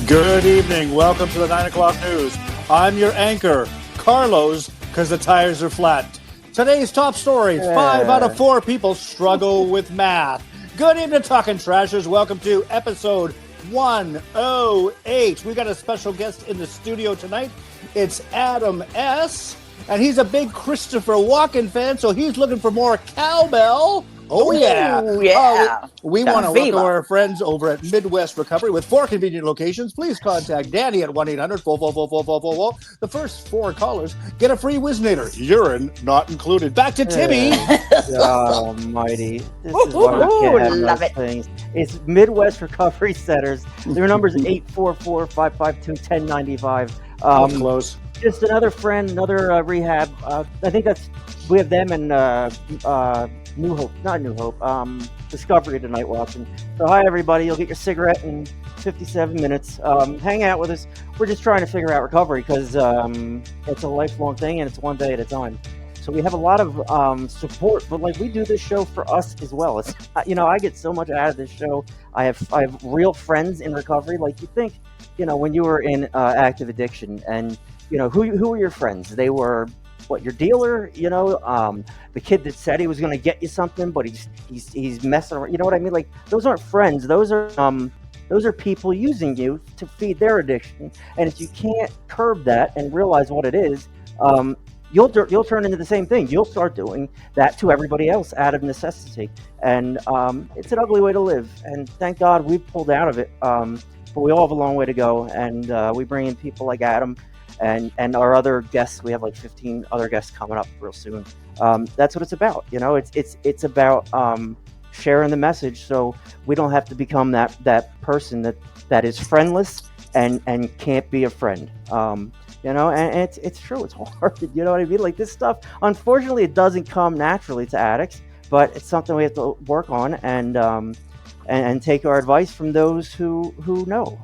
Good evening. Welcome to the 9 o'clock news. I'm your anchor, Carlos, because the tires are flat. Today's top stories. 5 out of 4 people struggle with math. Good evening, Talkin Trashers. Welcome to episode 108. We got a special guest in the studio tonight. It's Adam S., and he's a big Christopher Walken fan, so he's looking for more cowbell. Oh, yeah. Ooh, yeah. We want to welcome our friends over at Midwest Recovery with 4 convenient locations. Please contact Danny at 1-800-444-4444. The first 4 callers get a free Whiznator. Urine not included. Back to Timmy. Almighty. This is why we can't have love nice it. things. It's Midwest Recovery Centers. Their number is 844-552-1095. Close. Just another friend, another rehab. I think we have them and Discovery tonight watching. So hi everybody, you'll get your cigarette in 57 minutes. Hang out with us. We're just trying to figure out recovery because it's a lifelong thing and it's one day at a time. So we have a lot of support, but like we do this show for us as well. It's, I get so much out of this show. I have real friends in recovery. Like you think, when you were in active addiction and who were your friends? They were your dealer, the kid that said he was going to get you something, but he's messing around. You know what I mean? Like those aren't friends. Those are people using you to feed their addiction. And if you can't curb that and realize what it is, you'll turn into the same thing. You'll start doing that to everybody else out of necessity. And it's an ugly way to live. And thank God we've pulled out of it. But we all have a long way to go. And we bring in people like Adam. And our other guests, we have like 15 other guests coming up real soon. That's what it's about. It's about sharing the message so we don't have to become that person that is friendless and can't be a friend. And it's true. It's hard. You know what I mean? Like this stuff, unfortunately, it doesn't come naturally to addicts, but it's something we have to work on and take our advice from those who know.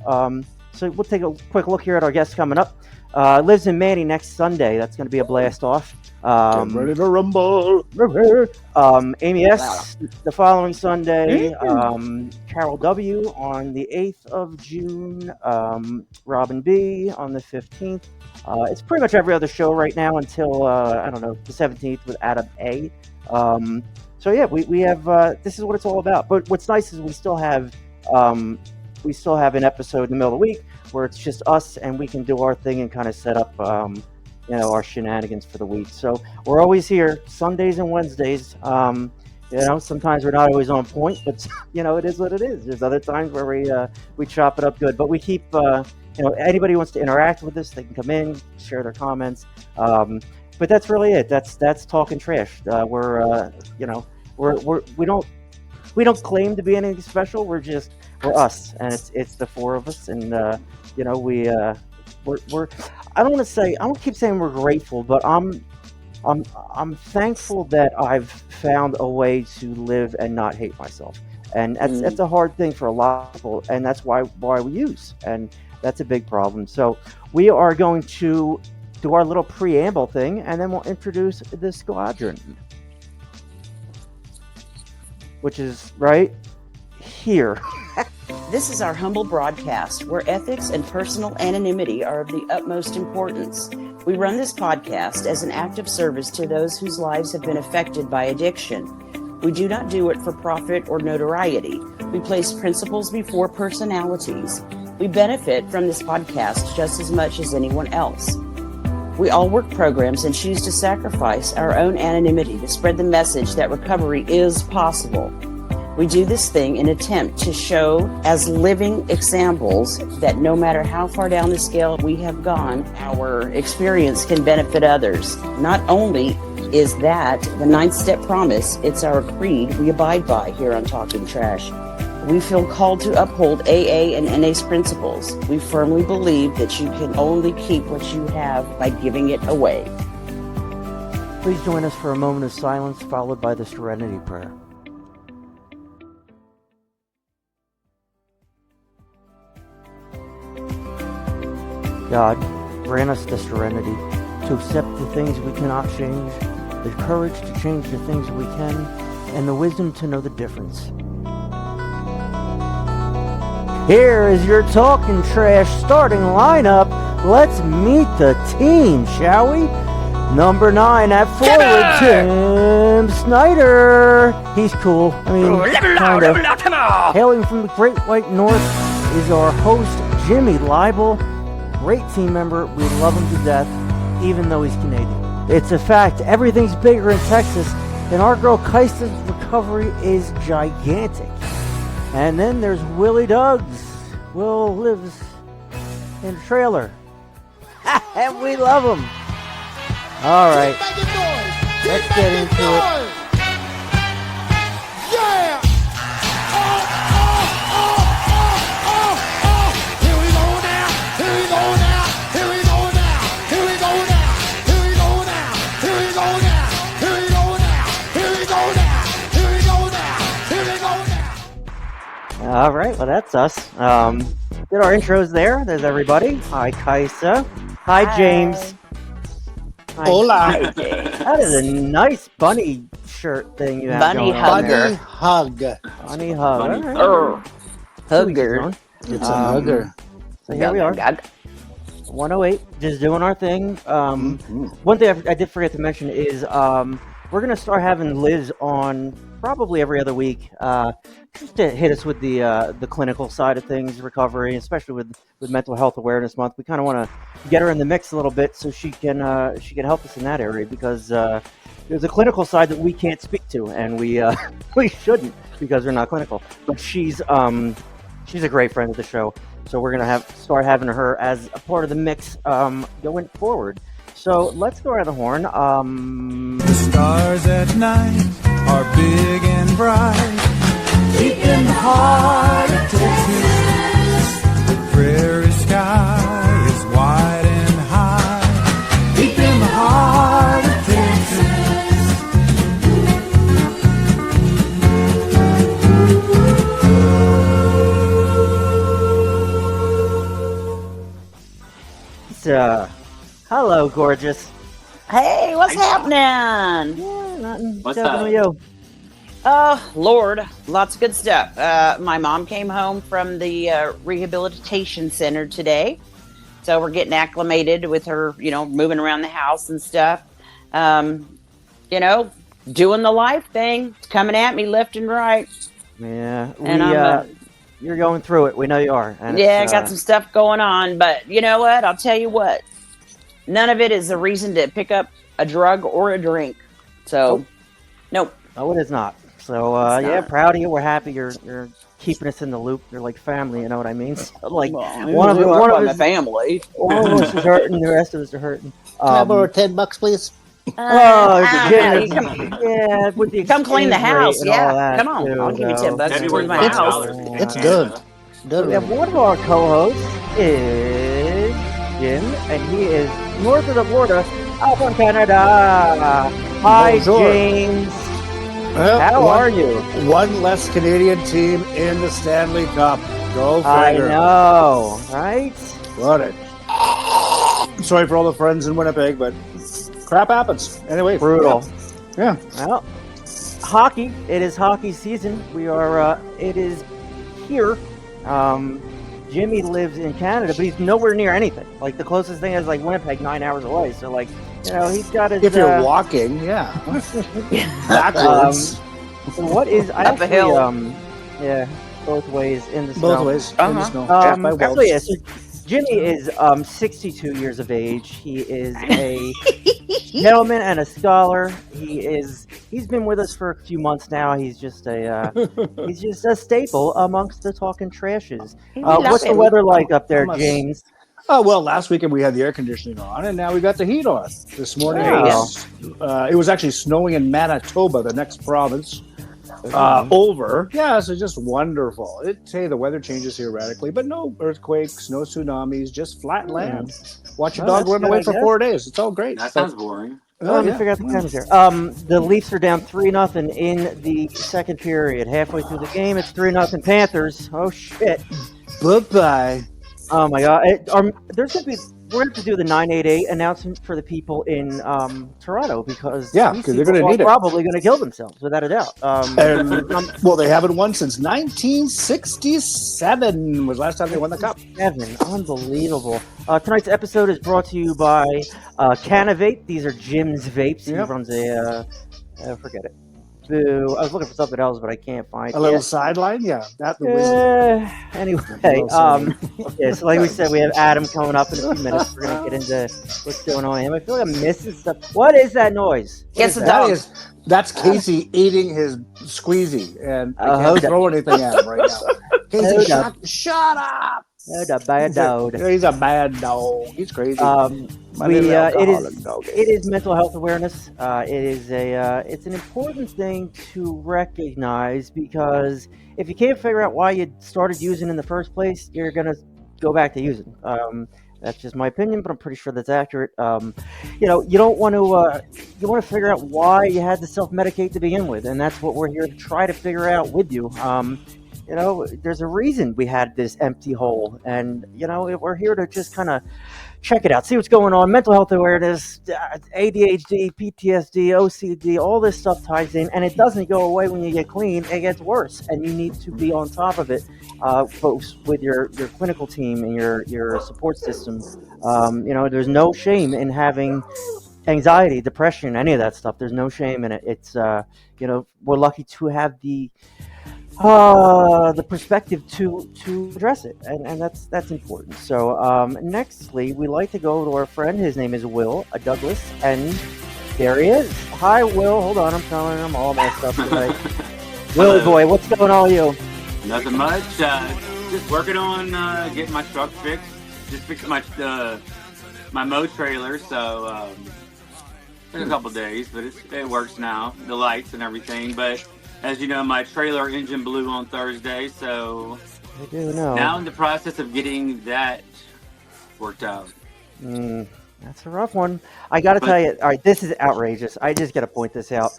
So we'll take a quick look here at our guests coming up. Lives in Manny next Sunday. That's going to be a blast off. Get ready to rumble. Amy S. the following Sunday. Carol W. on the 8th of June. Robin B. on the 15th. It's pretty much every other show right now until, the 17th with Adam A. So yeah, we have, this is what it's all about. But what's nice is we still have an episode in the middle of the week where it's just us and we can do our thing and kind of set up, our shenanigans for the week. So we're always here Sundays and Wednesdays. Sometimes we're not always on point, but it is what it is. There's other times where we chop it up good, but we keep, anybody who wants to interact with us, they can come in, share their comments. But that's really it. That's Talkin Trash. We don't claim to be anything special. We're us, and it's the 4 of us, and we're I don't keep saying we're grateful, but I'm thankful that I've found a way to live and not hate myself, and that's a hard thing for a lot of people, and that's why we use, and that's a big problem. So we are going to do our little preamble thing, and then we'll introduce the squadron, which is right here. This is our humble broadcast where ethics and personal anonymity are of the utmost importance. We run this podcast as an act of service to those whose lives have been affected by addiction. We do not do it for profit or notoriety. We place principles before personalities. We benefit from this podcast just as much as anyone else. We all work programs and choose to sacrifice our own anonymity to spread the message that recovery is possible. We do this thing in an attempt to show as living examples that no matter how far down the scale we have gone, our experience can benefit others. Not only is that the 9th step promise, it's our creed we abide by here on Talkin Trash. We feel called to uphold AA and NA's principles. We firmly believe that you can only keep what you have by giving it away. Please join us for a moment of silence, followed by the Serenity Prayer. God, grant us the serenity to accept the things we cannot change, the courage to change the things we can, and the wisdom to know the difference. Here is your Talkin Trash starting lineup. Let's meet the team, shall we? Number 9 at forward, Tim Snyder. He's cool. I mean, kind of. Hailing from the Great White North is our host, Jimmy Leibel. Great team member. We love him to death, even though he's Canadian. It's a fact. Everything's bigger in Texas, and our girl Kaista's recovery is gigantic. And then there's Willie Duggs. Will lives in a trailer. And we love him. All right. Let's get into it. Yeah! Here we go now. Here we go now. Here we go now. Here we go now. Here we go now. Here we go now. Here we go now. Here we go now. Here we go now. Here we go now. All right. Well, that's us. Did our intros there. There's everybody. Hi, Kaisa. Hi, James. Hi. Hola. That is a nice bunny shirt thing you have Bunny going on hugger. there. Hug. Bunny hug. All right. Hugger. It's a hugger. So here we are. 108, just doing our thing. One thing I did forget to mention is we're going to start having Liz on probably every other week, just to hit us with the clinical side of things, recovery, especially with Mental Health Awareness Month. We kind of want to get her in the mix a little bit so she can help us in that area, because there's a clinical side that we can't speak to, and we we shouldn't, because we're not clinical. But she's a great friend of the show, so we're gonna start having her as a part of the mix going forward. So let's go around the horn. The stars at night are big and bright, deep in the heart of Texas. The prairie sky is wide and high, deep in the heart of So, hello, gorgeous. Hey, what's happening? Yeah, nothing. What's Jumping up? with you. Oh, Lord, lots of good stuff. My mom came home from the rehabilitation center today, so we're getting acclimated with her, moving around the house and stuff. Doing the life thing. It's coming at me left and right. Yeah, And you're going through it. We know you are. And I got some stuff going on, but you know what? I'll tell you what. None of it is a reason to pick up a drug or a drink. So, nope. No, it is not. So, It's yeah, not. proud of you. We're happy you're keeping us in the loop. You're like family, you know what I mean? So, like, Well, one of my us, family. one of us is hurting, the rest of us are hurting. Can I borrow $10, please? Yeah, with the Come clean the exchange rate house. and all Yeah, that, come on. too, I'll give you though. $10 to February clean my house. $10. It's done. So we have one of our co-hosts is Jim, and he is north of the border, out from Canada. Hi, Bonjour. James. Well, How are you? One less Canadian team in the Stanley Cup. Go I figure. know, right? Got it. Sorry for all the friends in Winnipeg, but crap happens. Anyway. Brutal. Yeah. Well, hockey. It is hockey season. We are. It is here. Jimmy lives in Canada, but he's nowhere near anything. Like the closest thing is like Winnipeg, 9 hours away. So like, he's got his. If you're walking, yeah. Backwards. So what is I Up a actually, hill. yeah, both ways in the snow. Both ways. In the Uh-huh. snow. Off by Actually, yeah, Wells. Jimmy is 62 years of age. He is a gentleman and a scholar. He's been with us for a few months now. He's just a staple amongst the Talkin Trashes. What's the weather like up there, James? Oh, well, last weekend we had the air conditioning on, and now we got the heat on. This morning it was actually snowing in Manitoba, the next province over. Yeah, so just wonderful. Say the weather changes here radically, but no earthquakes, no tsunamis, just flat land. Watch your dog run away for 4 days. It's all great. That sounds boring. Let me figure out the times here. The Leafs are down 3-0 in the second period. Halfway through the game, it's 3-0 Panthers. Oh shit! Bye-bye. Oh my god! We're going to do the 988 announcement for the people in Toronto because they're going to need it. Probably going to kill themselves without a doubt. Well, they haven't won since 1967 was the last time they won the cup. Unbelievable. Tonight's episode is brought to you by Canavate. These are Jim's vapes. He runs forget it. Boo. I was looking for something else, but I can't find it. A little sideline? Yeah. Anyway, so like we said, we have Adam coming up in a few minutes. We're going to get into what's going on with him. I feel like I'm missing stuff. What is that noise? Guess the dog. That's Casey eating his squeezy, and I can't throw anything at him right now. Casey, shut up! He's a bad dog. He's a bad dog. He's crazy. It is mental health awareness. It's an important thing to recognize because if you can't figure out why you started using in the first place, you're gonna go back to using. That's just my opinion, but I'm pretty sure that's accurate. You don't want to. You want to figure out why you had to self-medicate to begin with, and that's what we're here to try to figure out with you. There's a reason we had this empty hole, and we're here to just kind of check it out, see what's going on. Mental health awareness, ADHD, PTSD, OCD, all this stuff ties in, and it doesn't go away when you get clean. It gets worse, and you need to be on top of it, folks, with your clinical team and your support system. There's no shame in having anxiety, depression, any of that stuff. There's no shame in it. It's we're lucky to have the perspective to address it, and that's important. So nextly, we like to go to our friend. His name is Will Douglas, and there he is. Hi, Will. Hold on, I'm telling him all messed up today. Willie boy, what's going on with you? Nothing much. Just working on getting my truck fixed. Just fixed my mow trailer. So in a couple days, but it works now. The lights and everything, but. As you know, my trailer engine blew on Thursday, so I do know. Now in the process of getting that worked out. That's a rough one. I got to tell you, all right, this is outrageous. I just got to point this out.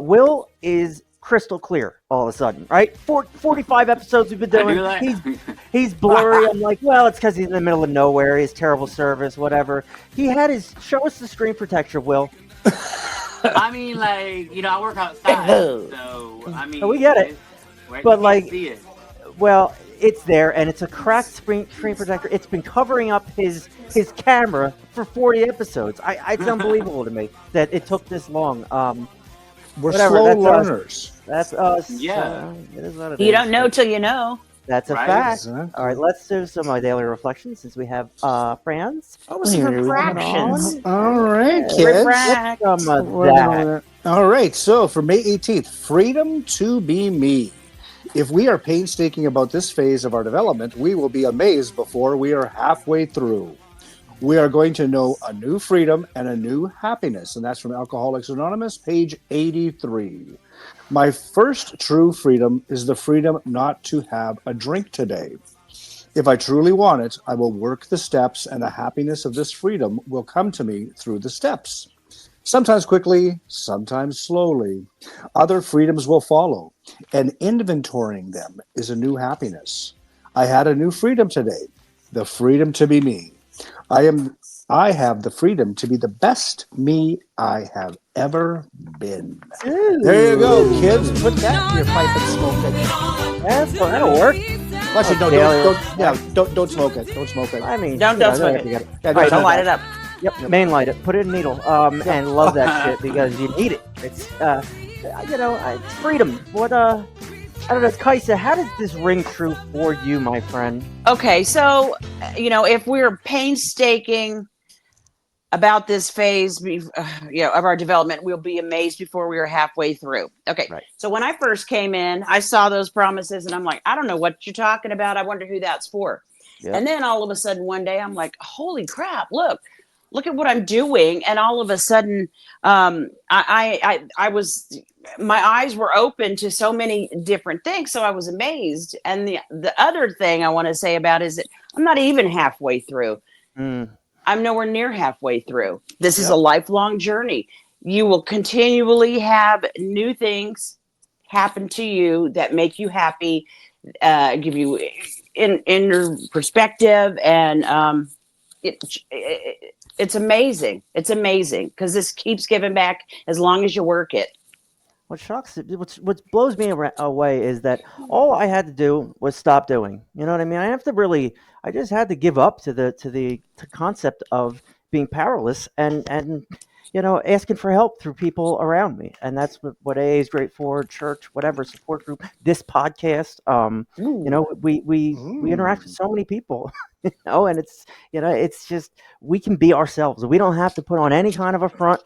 Will is crystal clear all of a sudden, right? 45 episodes we've been doing. He's blurry. I'm like, well, it's because he's in the middle of nowhere. He has terrible service, whatever. He had show us the screen protector, Will. I mean, I work outside, so, we get it. But, see it. Well, it's there, and it's a cracked screen protector. It's been covering up his camera for 40 episodes. It's unbelievable to me that it took this long. We're slow learners. That's us. Yeah. It is what it you is. don't know till you know. That's a fact. All right, let's do some daily reflections since we have friends. Refractions. All right, kids. All right, so for May 18th, freedom to be me. If we are painstaking about this phase of our development, we will be amazed before we are halfway through. We are going to know a new freedom and a new happiness, and that's from Alcoholics Anonymous, page 83. My first true freedom is the freedom not to have a drink today. If I truly want it, I will work the steps, and the happiness of this freedom will come to me through the steps. Sometimes quickly, sometimes slowly. Other freedoms will follow, and inventorying them is a new happiness. I had a new freedom today, the freedom to be me. I have the freedom to be the best me I have ever been. Ooh. There you go, kids. Put that in your pipe and smoke it. That'll work. Actually, don't smoke it. Don't smoke it. I mean, don't smoke it. Don't light it up. Yep, main light it. Put it in a needle. And love that shit because you need it. It's it's freedom. What I don't know, Kaisa, how does this ring true for you, my friend? Okay, so if we're painstaking about this phase, of our development, we'll be amazed before we are halfway through. Okay, Right. so when I first came in, I saw those promises, and I'm like, I don't know what you're talking about. I wonder who that's for. Yep. And then all of a sudden, one day, I'm like, holy crap! Look at what I'm doing, and all of a sudden, I was, my eyes were open to so many different things, so I was amazed. And the other thing I want to say about is that I'm not even halfway through. I'm nowhere near halfway through. This is a lifelong journey. You will continually have new things happen to you that make you happy, give you inner perspective, and it's amazing. It's amazing because this keeps giving back as long as you work it. What blows me away is that all I had to do was stop doing. You know what I mean? I just had to give up to the concept of being powerless and asking for help through people around me. And that's what AA is great for, church, whatever, support group, this podcast. We interact with so many people, and it's just, we can be ourselves. We don't have to put on any kind of a front.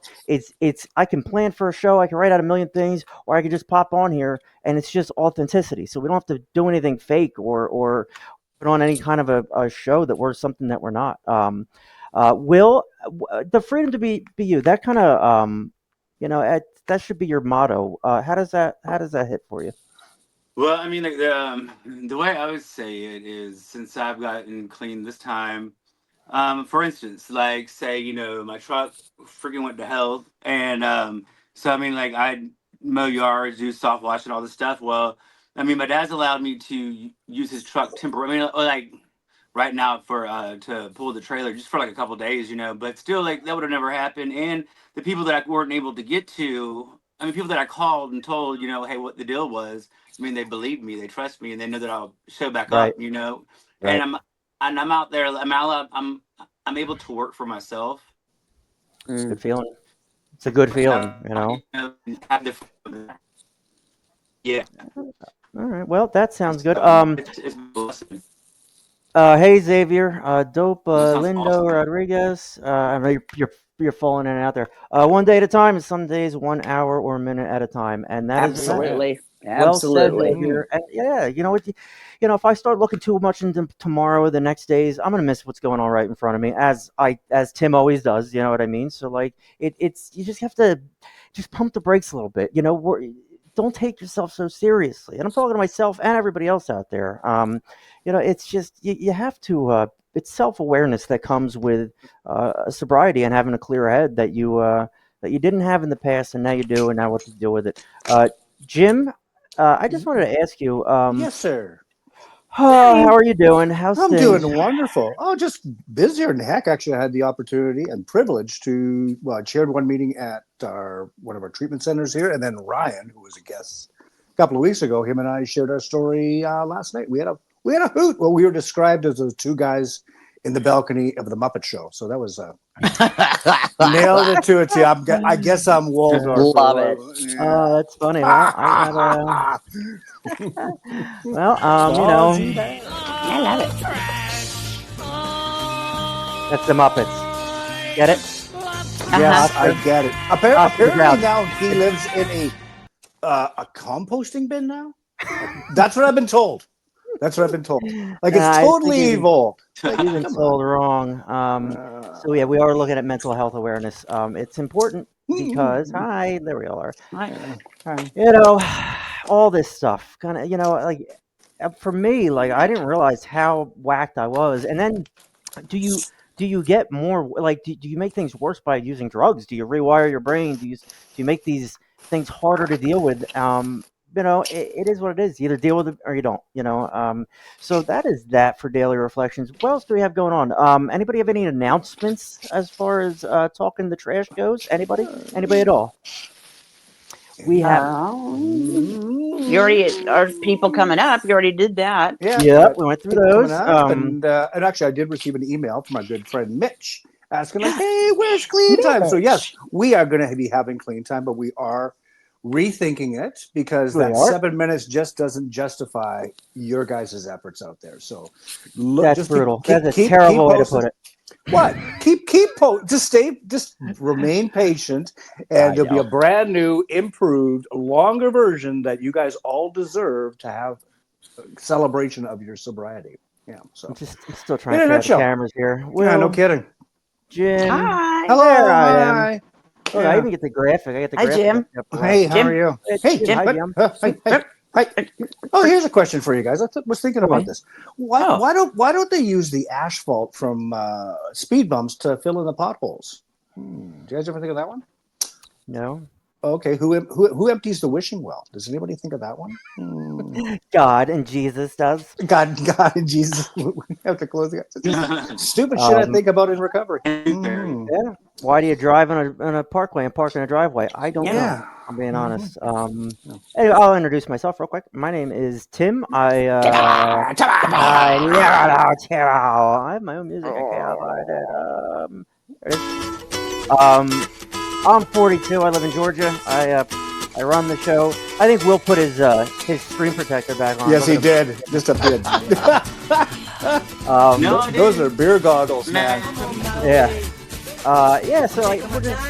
I can plan for a show, I can write out a million things, or I can just pop on here and it's just authenticity. So we don't have to do anything fake or put on any kind of a show that we're something that we're not. Will, the freedom to be you, that kind of that should be your motto. How does that hit for you? Well, I mean, like the way I would say it is, since I've gotten clean this time, for instance, like say, my truck freaking went to hell, and so I mean, like I mow yards, do soft wash, and all this stuff. Well, I mean, my dad's allowed me to use his truck temporarily. I mean, like right now for to pull the trailer just for like a couple days, but still, like that would have never happened. And the people that I weren't able to get to, I mean, people that I called and told, hey, what the deal was. I mean, they believe me, they trust me, and they know that I'll show back Right. up, Right. and I'm out there. I'm able to work for myself. It's a good feeling. It's a good feeling, Yeah. All right. Well, that sounds good. It's a blessing. Hey Xavier, Dope, That sounds Lindo awesome. Rodriguez. I know you're falling in and out there. One day at a time, and some days 1 hour or a minute at a time, and that is Absolutely. well said, Absolutely. Xavier. And yeah, if I start looking too much into tomorrow or the next days, I'm gonna miss what's going on right in front of me, as Tim always does. You know what I mean? So like, it's you just have to just pump the brakes a little bit. Don't take yourself so seriously. And I'm talking to myself and everybody else out there. It's just you have to. It's self-awareness that comes with sobriety and having a clear head that you didn't have in the past, and now you do, and now what to do with it. Jim, I just wanted to ask you. Yes, sir. How are you doing? How's I'm things? doing wonderful. Oh, just busier than heck. Actually, I had the opportunity and privilege to, I chaired one meeting at one of our treatment centers here, and then Ryan, who was a guest a couple of weeks ago, him and I shared our story last night. We had a hoot. Well, we were described as those two guys in the balcony of the Muppet Show. So that was nailed it to a T. I guess I'm Waldorf. Love it. Oh, that's funny. Well, I got I love it. that's the Muppets. Get it? Yes, I get it. Apparently Grouch. now he lives in a composting bin now. That's what I've been told. Like it's totally evil. Like, You've been come told on. wrong. So yeah, we are looking at mental health awareness. It's important because there we all are. All this stuff kind of, like for me, like I didn't realize how whacked I was. And then do you get more, like do you make things worse by using drugs? Do you rewire your brain? Do you make these things harder to deal with? It is what it is. You either deal with it or you don't, so that is that for daily reflections. What else do we have going on? Anybody have any announcements as far as Talking the Trash goes? Anybody at all? We have. You already are people coming up. You already did that. Yeah, we went through those. And actually, I did receive an email from my good friend Mitch asking, like, "Hey, where's Clean Time?" So yes, we are going to be having Clean Time, but we are rethinking it because Really that are. 7 minutes just doesn't justify your guys' efforts out there. So look, That's just brutal. That's a terrible way to put it. What? Just remain patient, I and there'll be know. a brand new, improved, longer version that you guys all deserve to have a celebration of your sobriety. Yeah. So I'm still trying in to a figure out the nutshell, cameras here. yeah, no Will, kidding. Jim. Hi. Hello, There I am. hi. Look, I even get the graphic. I get the Hi, graphic Jim. up there. Hey, how Jim. are you? Hey, Hey, Jim. Hi, what? Jim. Hi. Oh, here's a question for you guys. Was thinking about Okay. this. Why Oh. why don't they use the asphalt from speed bumps to fill in the potholes? Did you guys ever think of that one? No. Okay, who empties the wishing well? Does anybody think of that one? God and Jesus does. God and Jesus. We have to close the. Stupid shit I think about in recovery. Yeah. Why do you drive in a parkway and park in a driveway? I don't know. Yeah. I'm being honest. Anyway, I'll introduce myself real quick. My name is Tim. I have my own music. I can't hide it. There it is. I'm 42. I live in Georgia. I run the show. I think Will put his screen protector back on. Yes, he Look at did. Just a bit. No, I Those didn't. are beer goggles, man. Yeah. Yeah, so like, we're just,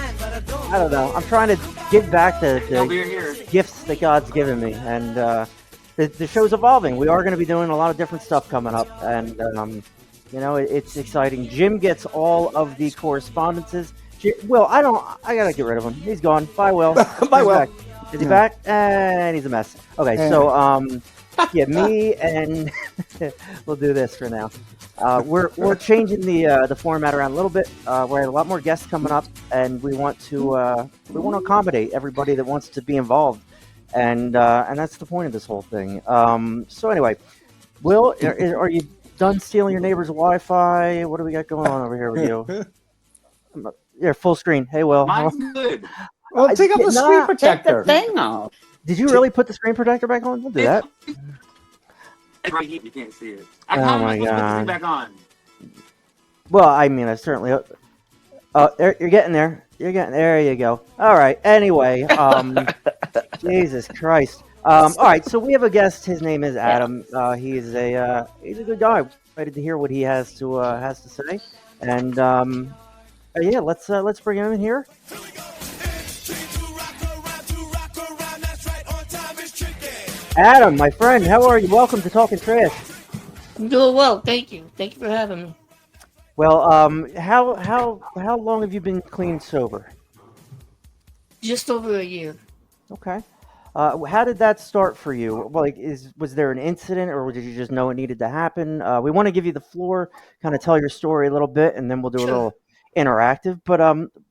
I don't know. I'm trying to give back No the beer here. gifts that God's given me, and the show's evolving. We are going to be doing a lot of different stuff coming up, and you know, it's exciting. Jim gets all of the correspondences. Will, I gotta get rid of him. He's gone. Bye, Will. Bye, He's Will. back. Is he back? And he's a mess. Okay, so yeah, me and we'll do this for now. We're changing the format around a little bit. We're a lot more guests coming up, and we want to accommodate everybody that wants to be involved, and that's the point of this whole thing. So anyway, Will, are you done stealing your neighbor's Wi-Fi? What do we got going on over here with you? Yeah, full screen. Hey, Will. Mine's good. Well, take off the screen Take protector. the thing off. Did you really put the screen protector back on? Don't do that. It's right here. You can't see it. I Oh promise my I'll put the God. thing back on. Well, I mean, I certainly. You're getting there. You're getting there. You go. All right. Anyway, Jesus Christ. All right. So we have a guest. His name is Adam. He's a good guy. Excited to hear what he has to say. And yeah, let's bring him in here. Adam, my friend, how are you? Welcome to Talkin Trash. I'm doing well, thank you. Thank you for having me. Well, how long have you been clean and sober? Just over a year. Okay. How did that start for you? Well, like, was there an incident, or did you just know it needed to happen? We want to give you the floor, kind of tell your story a little bit, and then we'll do a little interactive. But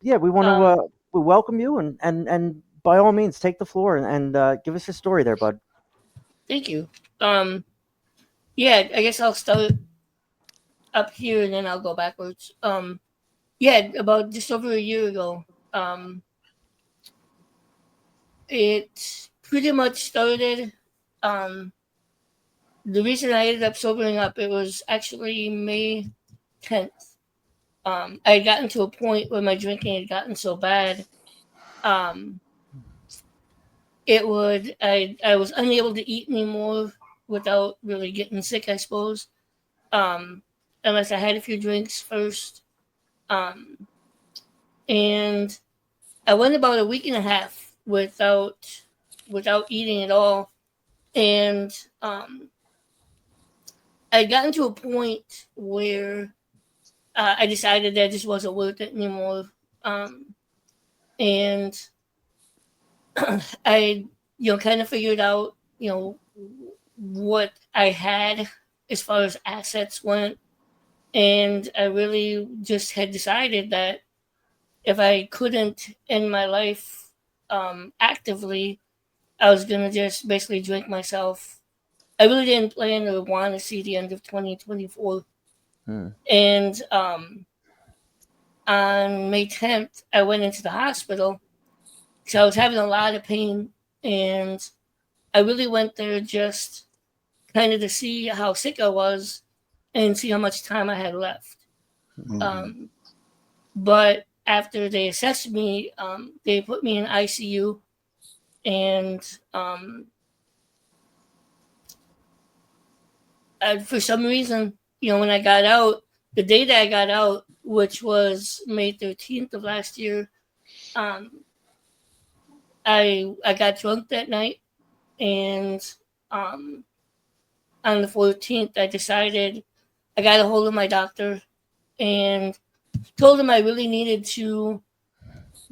yeah, we want to we welcome you, and by all means, take the floor and give us your story there, bud. Thank you. Yeah, I guess I'll start up here and then I'll go backwards. Yeah, about just over a year ago. It pretty much started. The reason I ended up sobering up, it was actually May 10th. I had gotten to a point where my drinking had gotten so bad. I was unable to eat anymore without really getting sick, I suppose. Unless I had a few drinks first. And I went about a week and a half without eating at all. And I'd gotten to a point where I decided that it just wasn't worth it anymore. And I, kind of figured out, what I had as far as assets went. And I really just had decided that if I couldn't end my life actively, I was going to just basically drink myself. I really didn't plan or want to see the end of 2024. And on May 10th, I went into the hospital because I was having a lot of pain. And I really went there just kind of to see how sick I was and see how much time I had left. But after they assessed me, they put me in ICU. And for some reason, when I got out, the day that I got out, which was May 13th of last year, I got drunk that night, and on the 14th, I got a hold of my doctor and told him I really needed to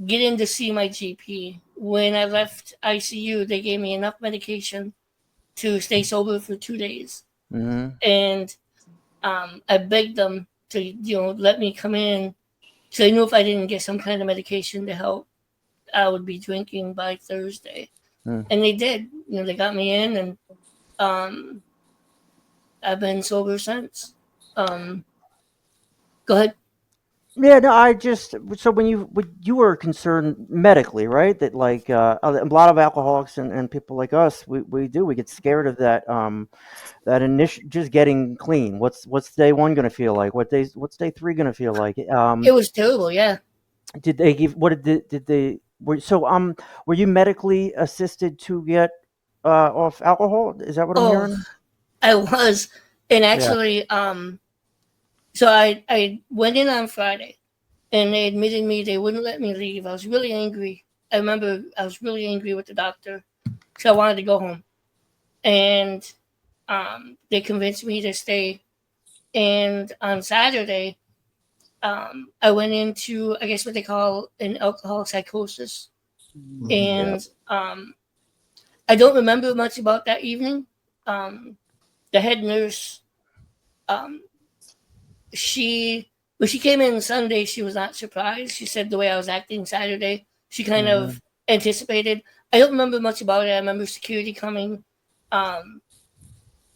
get in to see my GP. When I left ICU, they gave me enough medication to stay sober for 2 days. Mm-hmm. And I begged them to, let me come in. So I knew if I didn't get some kind of medication to help, I would be drinking by Thursday. Mm. And they did. They got me in, and I've been sober since. Go ahead. Yeah, no, so when you were concerned medically, right? That like a lot of alcoholics and people like us, we get scared of that initial just getting clean. What's day one gonna feel like? What's day three gonna feel like? It was terrible, yeah. Did they give did they were you medically assisted to get off alcohol? Is that what I'm Oh, hearing? I was. And Yeah. actually, so I went in on Friday, and they admitted me. They wouldn't let me leave. I was really angry. I remember I was really angry with the doctor, so I wanted to go home. And they convinced me to stay. And on Saturday, I went into, I guess, what they call an alcohol psychosis. And I don't remember much about that evening. The head nurse, um, when she came in Sunday, she was not surprised. She said the way I was acting Saturday, she kind Mhm. of anticipated. I don't remember much about it. I remember security coming. Um,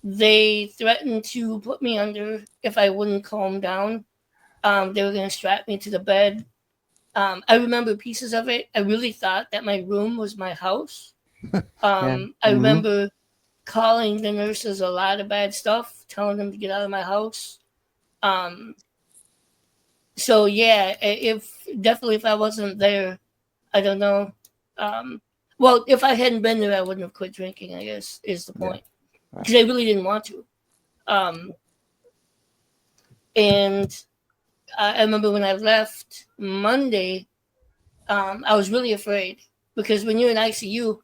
they threatened to put me under if I wouldn't calm down. They were going to strap me to the bed. I remember pieces of it. I really thought that my room was my house. Yeah. I Mhm. remember calling the nurses a lot of bad stuff, telling them to get out of my house. Um, so yeah, if I wasn't there, I don't know. Um, well, if I hadn't been there, I wouldn't have quit drinking. I guess is the Yeah. point, because I really didn't want to. Um, and I remember when I left Monday, I was really afraid because when you're in ICU,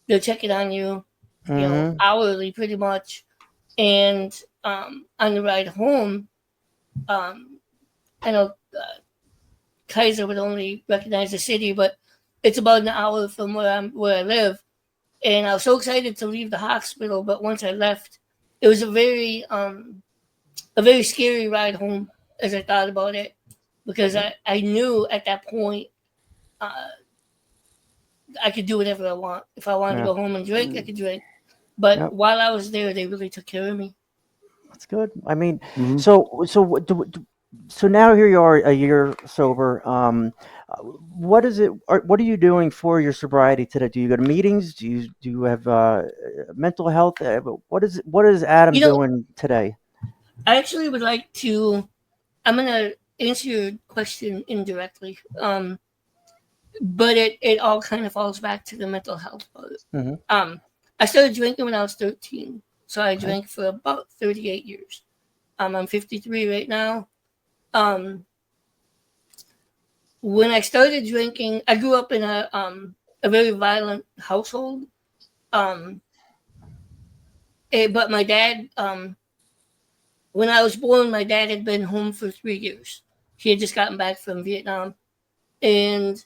they're checking on you, Mhm. hourly pretty much. And on the ride home, um, I know Kaiser would only recognize the city, but it's about an hour from where I live. And I was so excited to leave the hospital, but once I left, it was a very scary ride home as I thought about it, because I knew at that point uh, I could do whatever I want. If I wanted to Yeah. go home and drink, I could drink. But Yep. while I was there, they really took care of me. That's good. I mean, Mhm. so now here you are a year sober. What is it? What are you doing for your sobriety today? Do you go to meetings? Do you have mental health? What is Adam You know, doing today? I actually would like to. I'm gonna answer your question indirectly, but it all kind of falls back to the mental health part. Hmm. I started drinking when I was 13, so I Okay. drank for about 38 years. I'm 53 right now. Um, when I started drinking, I grew up in a very violent household. Um, but my dad, when I was born, my dad had been home for 3 years. He had just gotten back from Vietnam, and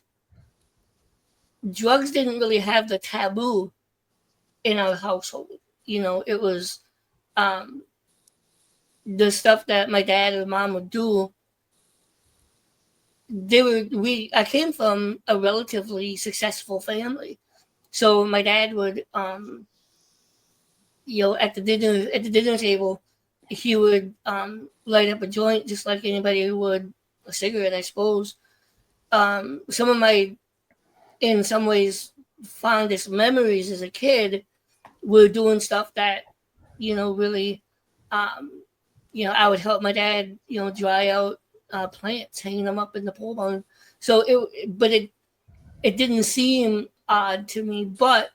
drugs didn't really have the taboo in our household. It was um, the stuff that my dad or mom would do. I came from a relatively successful family, so my dad would at the dinner table, he would light up a joint just like anybody who would a cigarette, I suppose. Some of my, in some ways, fondest memories as a kid were doing stuff that, really, um, I would help my dad, dry out plants, hanging them up in the pole barn. So it didn't seem odd to me. But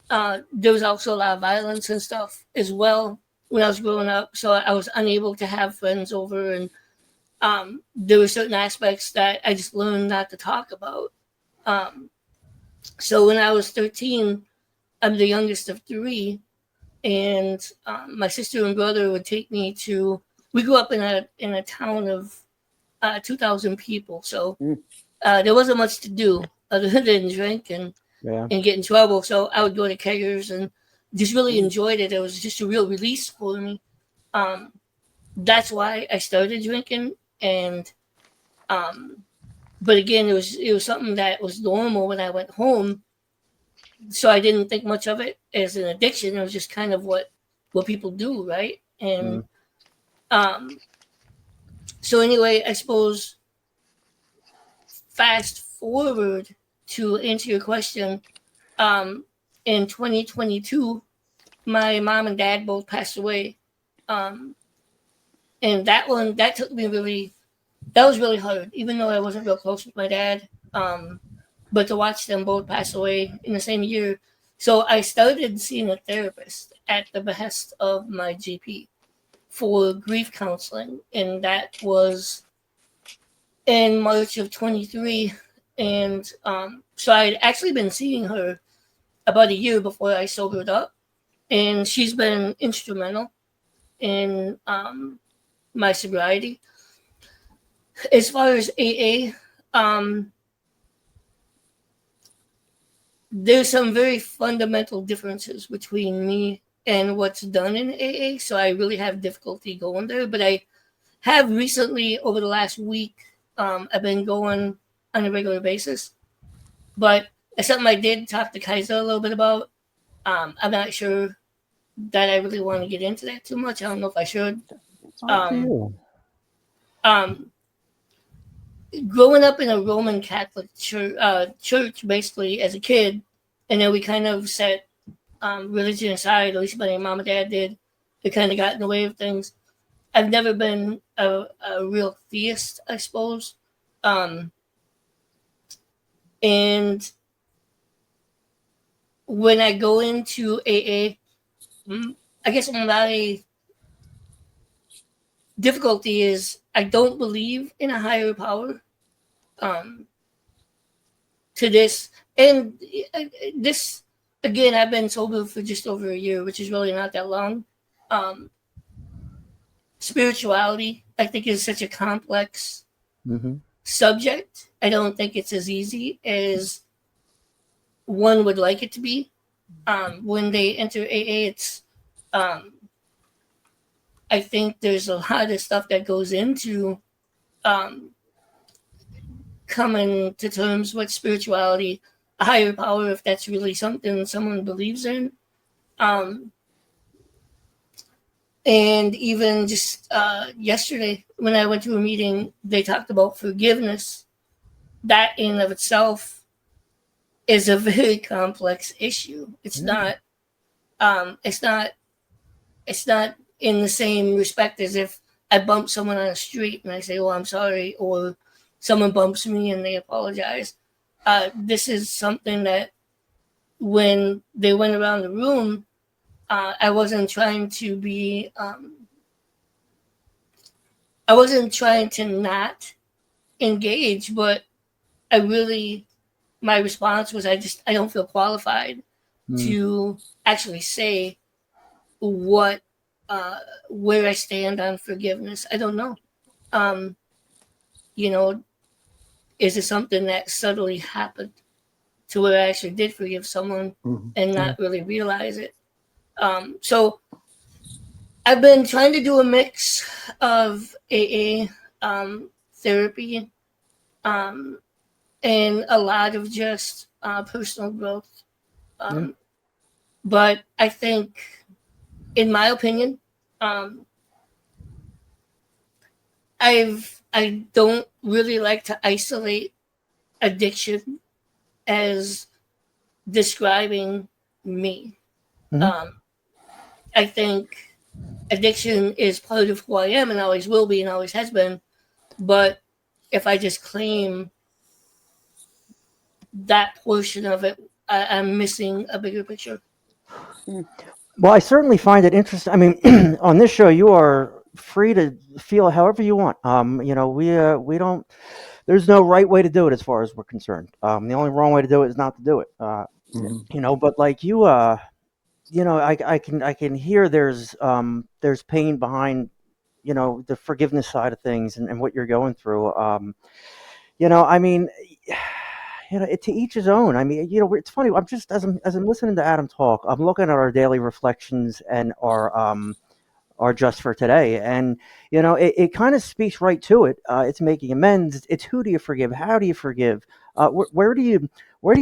there was also a lot of violence and stuff as well when I was growing up. So I was unable to have friends over, and there were certain aspects that I just learned not to talk about. So when I was 13, I'm the youngest of three, and my sister and brother would take me to. We grew up in a town of 2,000 people, so there wasn't much to do other than drink and get in trouble. So I would go to keggers and just really enjoyed it. It was just a real release for me. That's why I started drinking, and but again, it was something that was normal when I went home. So I didn't think much of it as an addiction. It was just kind of what people do, right? And so anyway, I suppose fast forward to answer your question, in 2022, my mom and dad both passed away. And that was really hard, even though I wasn't real close with my dad. But to watch them both pass away in the same year. So I started seeing a therapist at the behest of my GP for grief counseling. And that was in March of 23. And so I'd actually been seeing her about a year before I sobered up. And she's been instrumental in my sobriety. As far as AA, there's some very fundamental differences between me and what's done in AA, so I really have difficulty going there. But I have recently, over the last week, I've been going on a regular basis. But it's something I did talk to Kaiser a little bit about. I'm not sure that I really want to get into that too much. I don't know if I should. Growing up in a Roman Catholic church basically as a kid, and then we kind of set religion aside, at least my mom and dad did. It kind of got in the way of things. I've never been a real theist, I suppose. And when I go into AA, I guess my difficulty is I don't believe in a higher power to this. And this, again, I've been sober for just over a year, which is really not that long. Spirituality, I think, is such a complex subject. I don't think it's as easy as one would like it to be. When they enter AA, it's I think there's a lot of stuff that goes into coming to terms with spirituality, a higher power, if that's really something someone believes in. And even just yesterday, when I went to a meeting, they talked about forgiveness. That in and of itself is a very complex issue. It's not. It's not in the same respect as if I bump someone on the street and I say, "Oh, I'm sorry," or someone bumps me and they apologize. This is something that when they went around the room, I wasn't trying to be. I wasn't trying to not engage, but my response was, I don't feel qualified to actually say where I stand on forgiveness. I don't know. Is it something that subtly happened to where I actually did forgive someone and not really realize it? So I've been trying to do a mix of AA therapy and a lot of just personal growth. But I think, in my opinion, I don't really like to isolate addiction as describing me. I think addiction is part of who I am and always will be and always has been. But if I just claim that portion of it, I'm missing a bigger picture. Well, I certainly find it interesting. I mean, on this show, you are free to feel however you want. We don't. There's no right way to do it as far as we're concerned. The only wrong way to do it is not to do it. But like you, I can hear there's pain behind, the forgiveness side of things and what you're going through. I mean, to each his own. I mean, it's funny. I'm just as I'm listening to Adam talk, I'm looking at our daily reflections and our just for today, and it kind of speaks right to it. It's making amends. It's who do you forgive? How do you forgive? Where do you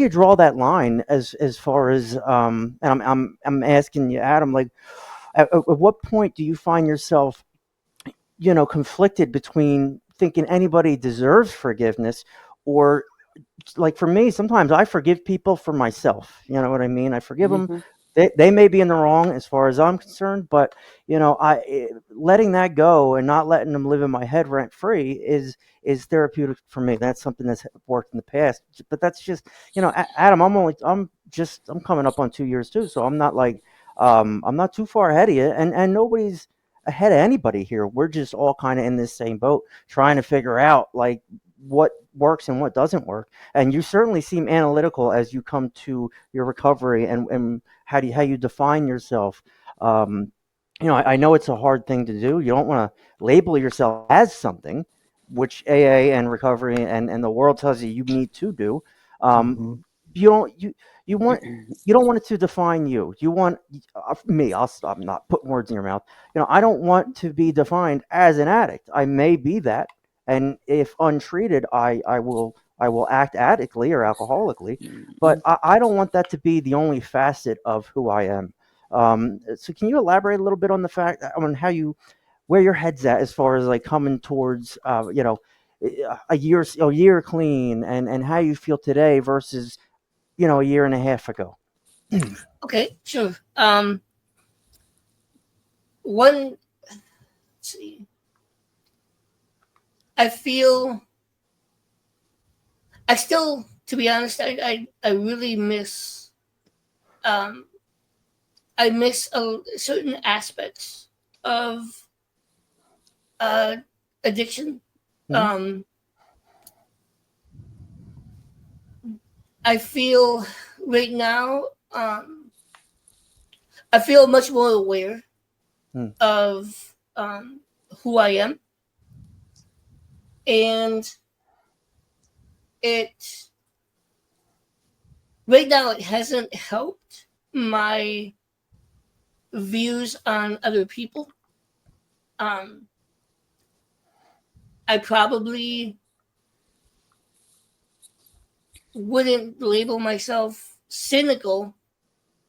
draw that line as far as and I'm asking you, Adam, like at what point do you find yourself conflicted between thinking anybody deserves forgiveness, or like for me, sometimes I forgive people for myself. You know what I mean? I forgive them. They may be in the wrong as far as I'm concerned, but letting that go and not letting them live in my head rent free is therapeutic for me. That's something that's worked in the past. But that's just Adam. I'm coming up on 2 years too, so I'm not like I'm not too far ahead of you, and nobody's ahead of anybody here. We're just all kind of in this same boat, trying to figure out like what works and what doesn't work. And you certainly seem analytical as you come to your recovery and how you define yourself. I know it's a hard thing to do. You don't want to label yourself as something, which AA and recovery and the world tells you need to do. You don't you want you don't want it to define you. You want me. I'm not putting words in your mouth. I don't want to be defined as an addict. I may be that, and if untreated, I will act addictly or alcoholically, but I don't want that to be the only facet of who I am. So can you elaborate a little bit on the fact on where your head's at as far as like coming towards a year clean and how you feel today versus a year and a half ago? Okay, sure. Let's see. I still, to be honest, I really miss, I miss certain aspects of addiction. I feel right now, I feel much more aware of who I am. And right now it hasn't helped my views on other people. I probably wouldn't label myself cynical,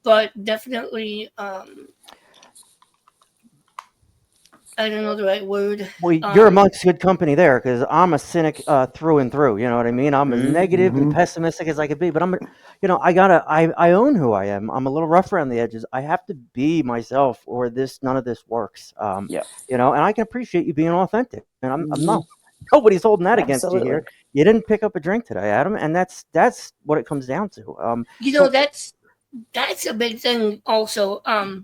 but definitely I don't know the right word. Well, you're amongst good company there, because I'm a cynic through and through. You know what I mean? I'm as negative and pessimistic as I could be, but I own who I am. I'm a little rough around the edges. I have to be myself, or none of this works. And I can appreciate you being authentic, and I'm not. Nobody's holding that against you here. You didn't pick up a drink today, Adam, and that's what it comes down to. That's a big thing. Also, I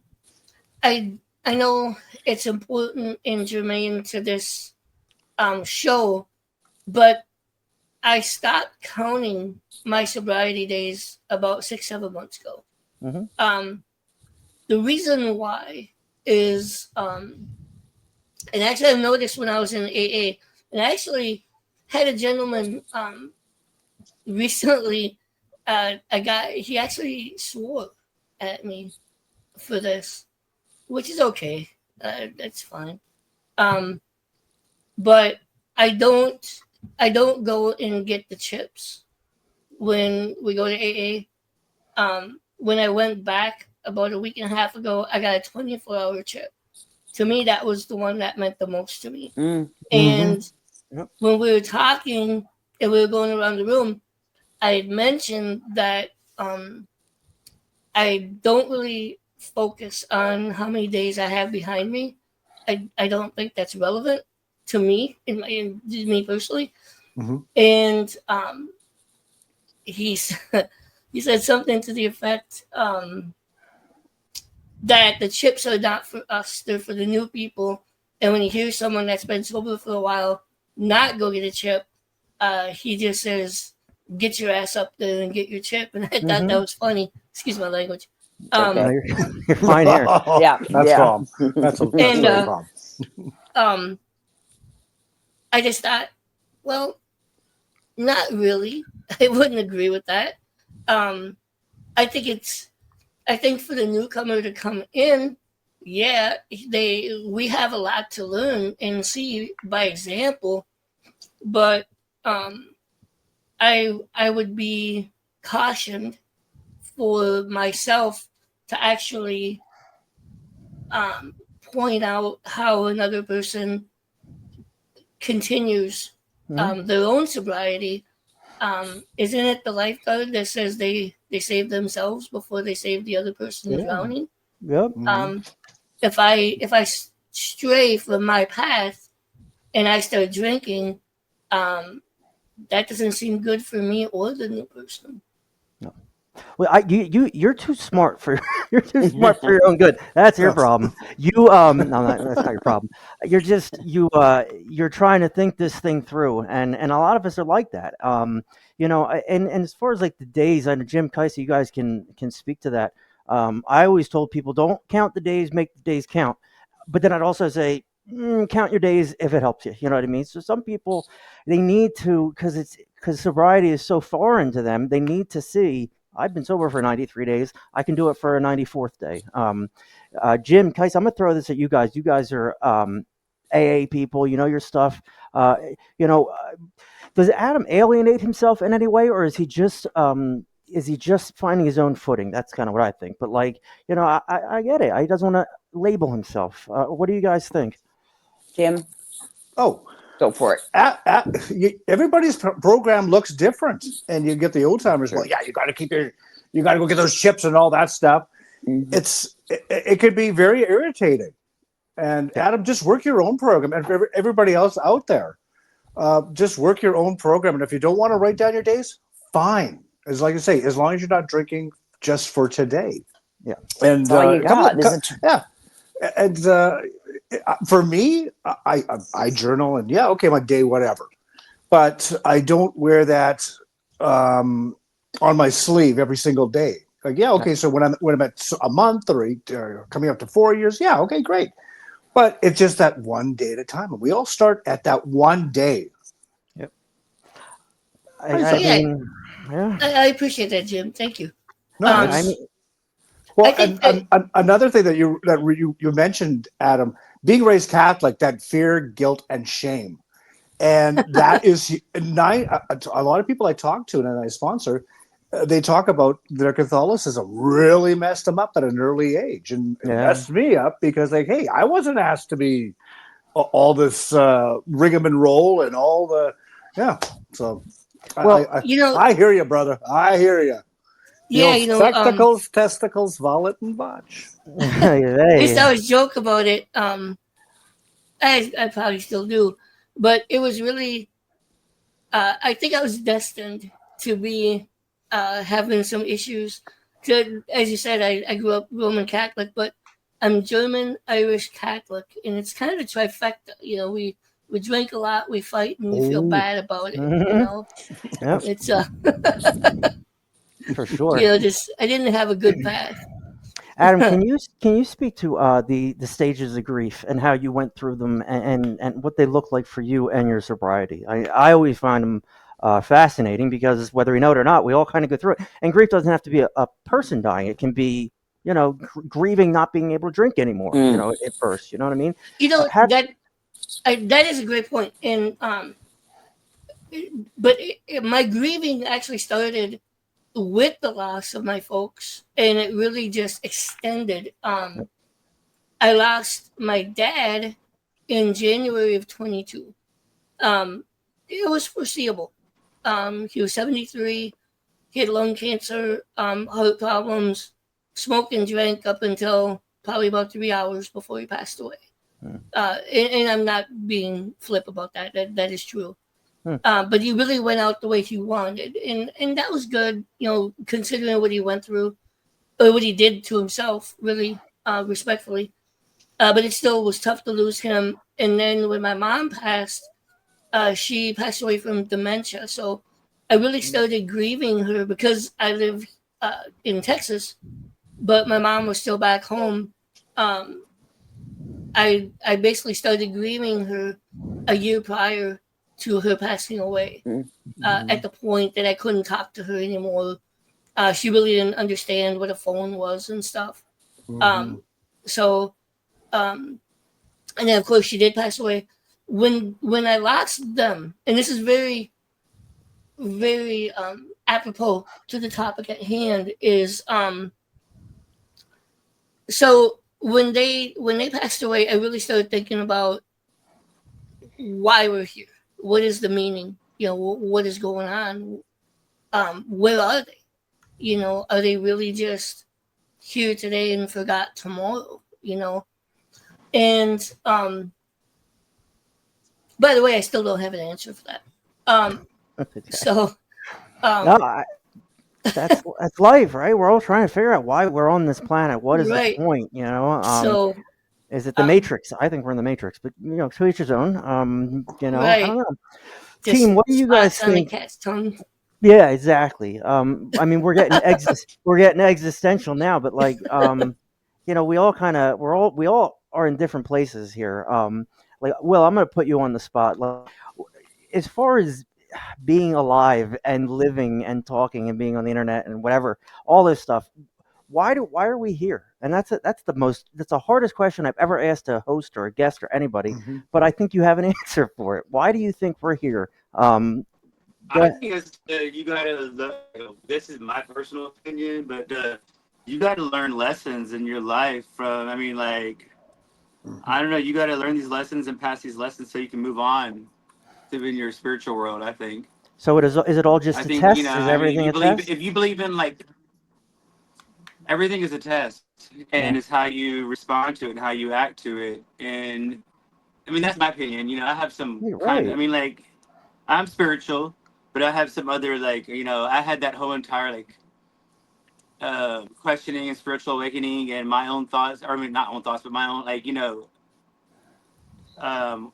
know it's important and germane to this show, but I stopped counting my sobriety days about 6-7 months ago. The reason why is, and actually I noticed when I was in AA, and I actually had a gentleman recently, he actually swore at me for this, which is okay. That's fine. But I don't go and get the chips when we go to AA. When I went back about a week and a half ago, I got a 24-hour chip. To me, that was the one that meant the most to me. And when we were talking and we were going around the room, I had mentioned that I don't really focus on how many days I have behind me. I don't think that's relevant to me, in me personally. And he he said something to the effect that the chips are not for us; they're for the new people. And when he hears someone that's been sober for a while not go get a chip, he just says, "Get your ass up there and get your chip." And I thought that was funny. Excuse my language. No, you're fine here. Yeah, That's yeah. calm. That's And, very calm. I just thought, well, not really. I wouldn't agree with that. I think for the newcomer to come in, yeah, we have a lot to learn and see by example, but I would be cautioned for myself to actually point out how another person continues their own sobriety. Isn't it the lifeguard that says they save themselves before they save the other person drowning? Yep. If I stray from my path and I start drinking, that doesn't seem good for me or the new person. Well, you're too smart for you're too smart for your own good. That's your problem. That's not your problem. You're trying to think this thing through, and a lot of us are like that. And as far as like the days, I know Jim, Kaiser, you guys can speak to that. I always told people, don't count the days, make the days count. But then I'd also say, count your days if it helps you. You know what I mean? So some people, they need to, because sobriety is so foreign to them, they need to see, I've been sober for 93 days. I can do it for a 94th day. Jim, Kais, I'm going to throw this at you guys. You guys are AA people. You know your stuff. Does Adam alienate himself in any way, or is he just finding his own footing? That's kind of what I think. But I get it. He doesn't want to label himself. What do you guys think? Jim? Oh, go for it. Everybody's program looks different, and you get the old timers. Sure. Well, yeah, you got to go get those chips and all that stuff. Mm-hmm. It could be very irritating. And Adam, just work your own program, and for everybody else out there, just work your own program. And if you don't want to write down your days, fine. As like I say, as long as you're not drinking just for today. Yeah, and And for me, I journal and my day, whatever. But I don't wear that on my sleeve every single day. Like, so when I'm at a month or coming up to 4 years, okay, great. But it's just that one day at a time. And we all start at that one day. Yep. I appreciate that, Jim. Thank you. No, another thing that you mentioned, Adam, being raised Catholic, that fear, guilt, and shame, and that is a lot of people I talk to and I sponsor. They talk about their Catholicism really messed them up at an early age, and messed me up because I wasn't asked to be all this rigmarole and all the So, I hear you, brother. I hear you. Yeah, spectacles, testicles, wallet, and watch. I used to always joke about it. I probably still do, but it was really. I think I was destined to be having some issues. As you said, I grew up Roman Catholic, but I'm German, Irish, Catholic, and it's kind of a trifecta. We drink a lot, we fight, and we feel bad about it. Yep. It's for sure. I didn't have a good path. Adam, can you speak to the stages of grief and how you went through them and what they look like for you and your sobriety? I always find them fascinating because whether we know it or not, we all kind of go through it. And grief doesn't have to be a person dying. It can be, grieving not being able to drink anymore, at first. You know what I mean? That is a great point. And but my grieving actually started with the loss of my folks, and it really just extended. I lost my dad in January of 22. It was foreseeable. He was 73. He had lung cancer, heart problems, smoked and drank up until probably about 3 hours before he passed away. And I'm not being flip about that. That is true. But he really went out the way he wanted, and that was good, considering what he went through or what he did to himself. Really, respectfully, but it still was tough to lose him. And then when my mom passed, she passed away from dementia. So I really started grieving her because I live in Texas, but my mom was still back home. I basically started grieving her a year prior to her passing away. At the point that I couldn't talk to her anymore, she really didn't understand what a phone was and stuff. So, and then of course she did pass away. When I lost them, and this is very, very apropos to the topic at hand, is so when they passed away, I really started thinking about why we're here. What is the meaning? What is going on? Where are they? Are they really just here today and forgot tomorrow? And by the way, I still don't have an answer for that. So No, that's life, right? We're all trying to figure out why we're on this planet. What is right. the point? So Is it the Matrix? I think we're in the Matrix, but to each his own. I right. don't know. Just Team, what do you guys spots on the think? cat's tongue. Yeah, exactly. I mean, we're getting existential now, but like, we all we all are in different places here. Like, Will, I'm going to put you on the spot. Like, as far as being alive and living and talking and being on the internet and whatever, all this stuff, why are we here? And that's the hardest question I've ever asked a host or a guest or anybody. But I think you have an answer for it. Why do you think we're here? I think it's you gotta. This is my personal opinion, but you gotta learn lessons in your life from. I mean, like, I don't know. You gotta learn these lessons and pass these lessons so you can move on to in your spiritual world. I think. So is it all just I a think test? Is I mean, everything a test? if you believe in like everything is a test, and Yeah. it's how you respond to it and how you act to it. And I mean, that's my opinion. I have some You're kind. I right. mean, like, I'm spiritual, but I have some other like. I had that whole entire like questioning and spiritual awakening and my own thoughts. Or I mean, not own thoughts, but my own like um,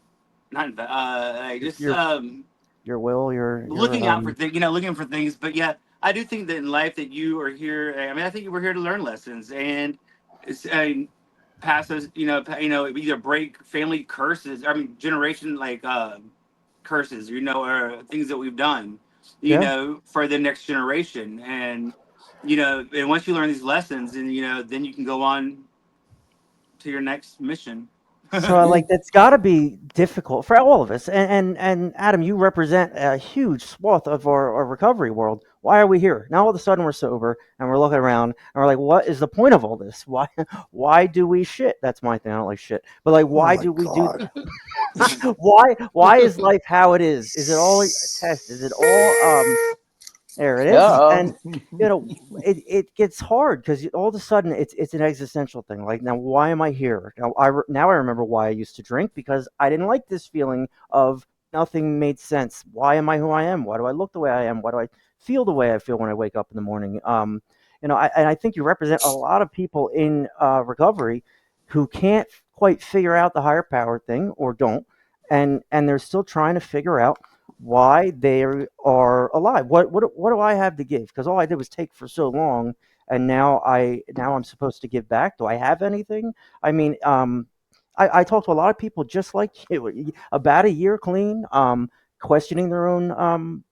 not like just Your will, looking out for things. Looking for things. But yeah, I do think that in life that you are here. I mean, I think we're here to learn lessons and it's pass those. Either break family curses. I mean, generation like curses. Or things that we've done. yeah. For the next generation and. And once you learn these lessons, and then you can go on to your next mission. So like that's got to be difficult for all of us. And Adam, you represent a huge swath of our recovery world. Why are we here? Now all of a sudden we're sober and we're looking around and we're like, what is the point of all this? Why do we shit? That's my thing. I don't like shit. But like, why do we do? Why is life how it is? Is it all a test? Is it all there it is. Yeah. And it gets hard because all of a sudden it's an existential thing. Like, now why am I here? Now I remember why I used to drink, because I didn't like this feeling of nothing made sense. Why am I who I am? Why do I look the way I am? Why do I feel the way I feel when I wake up in the morning? And I think you represent a lot of people in recovery who can't quite figure out the higher power thing, or don't, and they're still trying to figure out why they are alive. What do I have to give? Because all I did was take for so long, and now I'm supposed to give back. Do I have anything? I mean, I talk to a lot of people just like you, about a year clean, questioning their own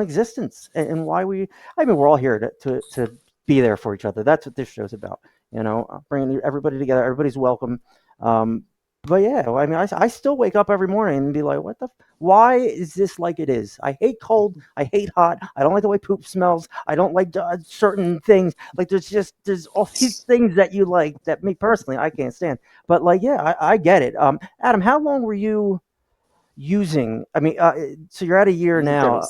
existence and why we. I mean, we're all here to be there for each other. That's what this show's about. Bringing everybody together. Everybody's welcome. But yeah, I mean, I still wake up every morning and be like, why is this like it is? I hate cold. I hate hot. I don't like the way poop smells. I don't like certain things. Like, there's all these things that you like that me personally, I can't stand. But like, yeah, I get it. Adam, how long were you using? I mean, so you're at a year now.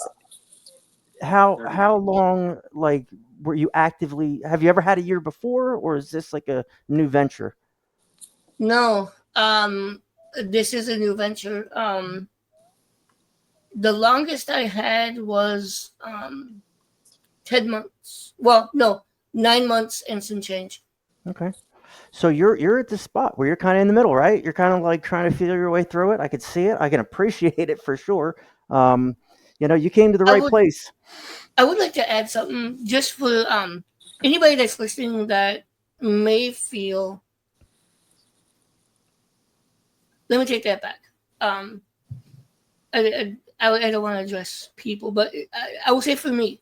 How long, like, were you actively, have you ever had a year before, or is this like a new venture? No, this is a new venture. The longest I had was 10 months. Well, no, 9 months and some change. Okay. So you're at the spot where you're kind of in the middle, right? You're kind of like trying to feel your way through it. I could see it. I can appreciate it for sure. Um, you came to the right place. I would like to add something just for anybody that's listening that may feel. Let me take that back. I don't want to address people, but I will say for me,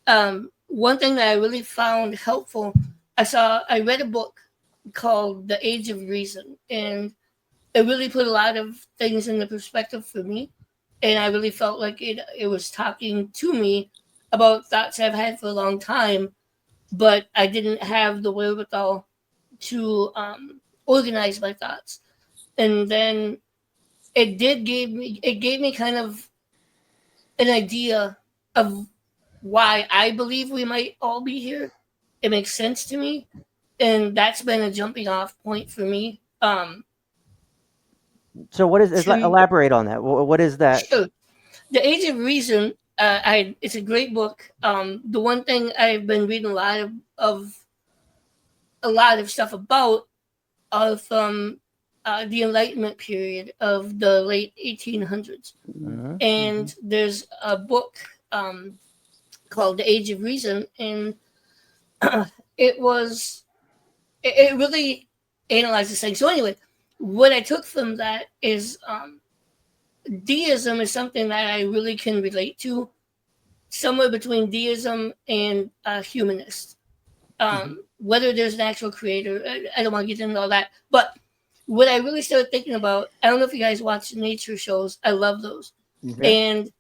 one thing that I really found helpful, I read a book called The Age of Reason, and it really put a lot of things into perspective for me, and I really felt like it was talking to me about thoughts I've had for a long time, but I didn't have the wherewithal to organize my thoughts. And then it gave me kind of an idea of why I believe we might all be here. It makes sense to me, and that's been a jumping off point for me. So what is elaborate on that? What is that? Sure. The Age of Reason. It's a great book. The one thing I've been reading a lot of stuff about are from the Enlightenment period of the late 1800s, and there's a book called The Age of Reason, and it really analyzed this thing. So anyway, what I took from that is deism is something that I really can relate to, somewhere between deism and humanist. Whether there's an actual creator, I don't want to get into all that. But what I really started thinking about, I don't know if you guys watch nature shows. I love those. Mm-hmm. And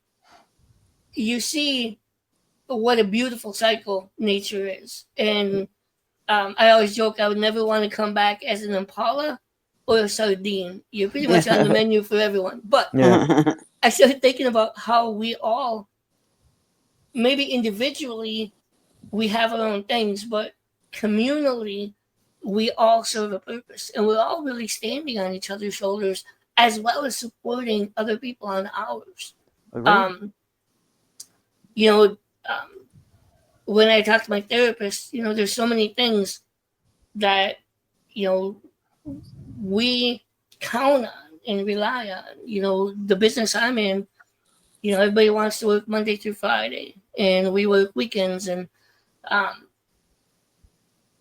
you see what a beautiful cycle nature is. And I always joke I would never want to come back as an impala or a sardine. You're pretty much on the menu for everyone. But I started thinking about how we all, maybe individually, we have our own things, but communally, we all serve a purpose. And we're all really standing on each other's shoulders as well as supporting other people on ours. Right. When I talk to my therapist, there's so many things that, we count on and rely on. The business I'm in, everybody wants to work Monday through Friday, and we work weekends, and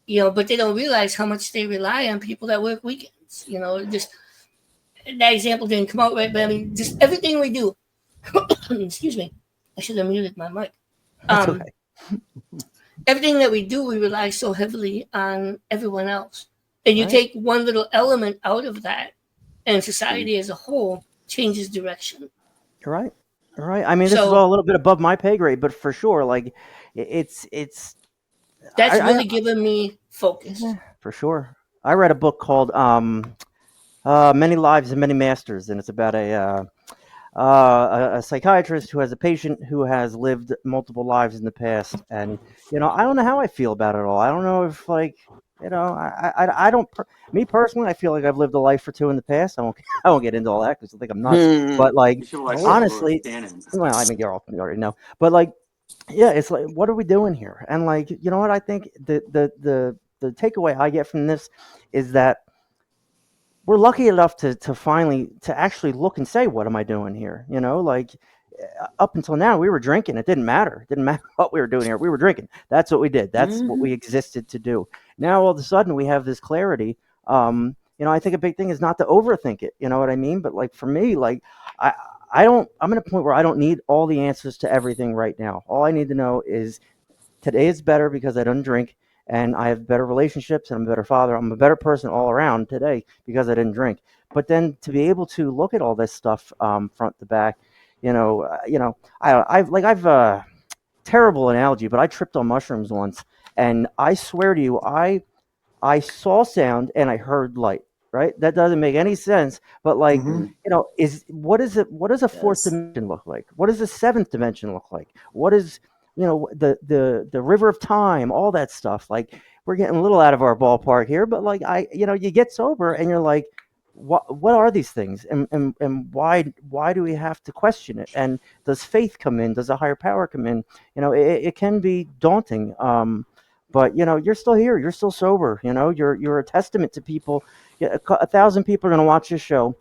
but they don't realize how much they rely on people that work weekends. Just that example didn't come out right, but I mean, just everything we do. Excuse me, I should have muted my mic. Okay. Everything that we do, we rely so heavily on everyone else, and you take one little element out of that, and society as a whole changes direction. You're right. All right. I mean, this is all a little bit above my pay grade, but for sure, like it's. That's really given me focus. Yeah, for sure. I read a book called "Many Lives and Many Masters," and it's about a psychiatrist who has a patient who has lived multiple lives in the past, and I don't know how I feel about it all. I don't know if I don't. Me personally, I feel like I've lived a life or two in the past. I won't get into all that because I think I'm nuts. But honestly, well, I mean, you already know. But yeah, it's like, what are we doing here? And you know what? I think the takeaway I get from this is that we're lucky enough to finally to actually look and say, what am I doing here? Up until now, we were drinking. It didn't matter. It didn't matter what we were doing here. We were drinking. That's what we did. That's what we existed to do. Now, all of a sudden, we have this clarity. I think a big thing is not to overthink it. You know what I mean? But for me, I'm at a point where I don't need all the answers to everything right now. All I need to know is today is better because I don't drink, and I have better relationships, and I'm a better father. I'm a better person all around today because I didn't drink. But then to be able to look at all this stuff front to back, I've terrible analogy, but I tripped on mushrooms once, and I swear to you, I saw sound and I heard light. Right? That doesn't make any sense. But what does a fourth dimension look like? What does a seventh dimension look like? What is the river of time? All that stuff. We're getting a little out of our ballpark here, but you get sober and you're like, what are these things, and why do we have to question it? And does faith come in? Does a higher power come in? It can be daunting. But you're still here. You're still sober. You're a testament to people. Yeah, 1,000 people are going to watch this show,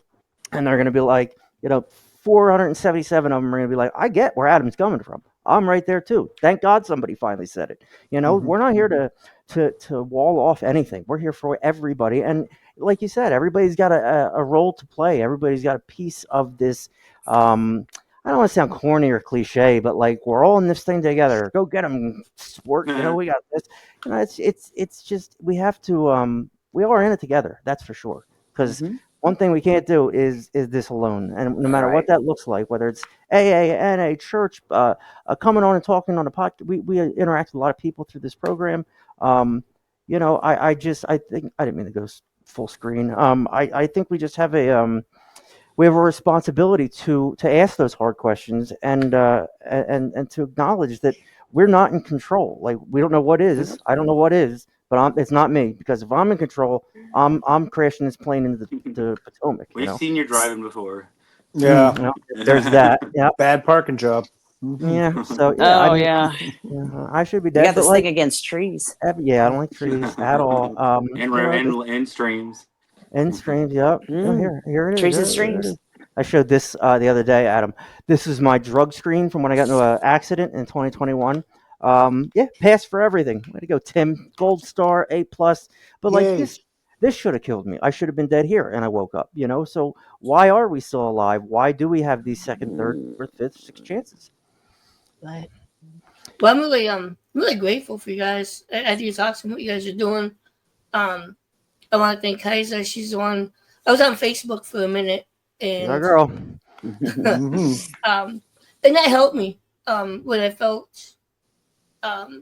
and they're going to be like, 477 of them are going to be like, I get where Adam's coming from. I'm right there too. Thank God somebody finally said it. We're not here to wall off anything. We're here for everybody. And like you said, everybody's got a role to play. Everybody's got a piece of this. I don't want to sound corny or cliche, but like, we're all in this thing together. Go get them, sport. We got this. It's just, we have to. We are in it together. That's for sure. Because one thing we can't do is this alone. And no matter what that looks like, whether it's AA, NA, church, coming on and talking on a podcast, we interact with a lot of people through this program. I think I didn't mean to go full screen. I think we just have we have a responsibility to ask those hard questions and to acknowledge that we're not in control. Like, we don't know what is. I don't know what is, but it's not me, because if I'm in control, I'm crashing this plane into the Potomac. We've seen you driving before. Yeah. There's that. Yeah. Bad parking job. Yeah. So I should be You dead. got this but thing against trees. yeah, I don't like trees at all. And streams. And streams. Yep. Oh, here it is. Trees and There it streams. is. I showed this the other day, Adam. This is my drug screen from when I got into an accident in 2021. Passed for everything. Way to go, Tim. Gold star, A+. But like, Yay. this should have killed me. I should have been dead here, and I woke up. So why are we still alive? Why do we have these second, third, fourth, fifth, sixth chances? Right. Well, I'm really grateful for you guys. I think it's awesome what you guys are doing. I want to thank Kaiser. She's the one. I was on Facebook for a minute, and Our girl. and that helped me when I felt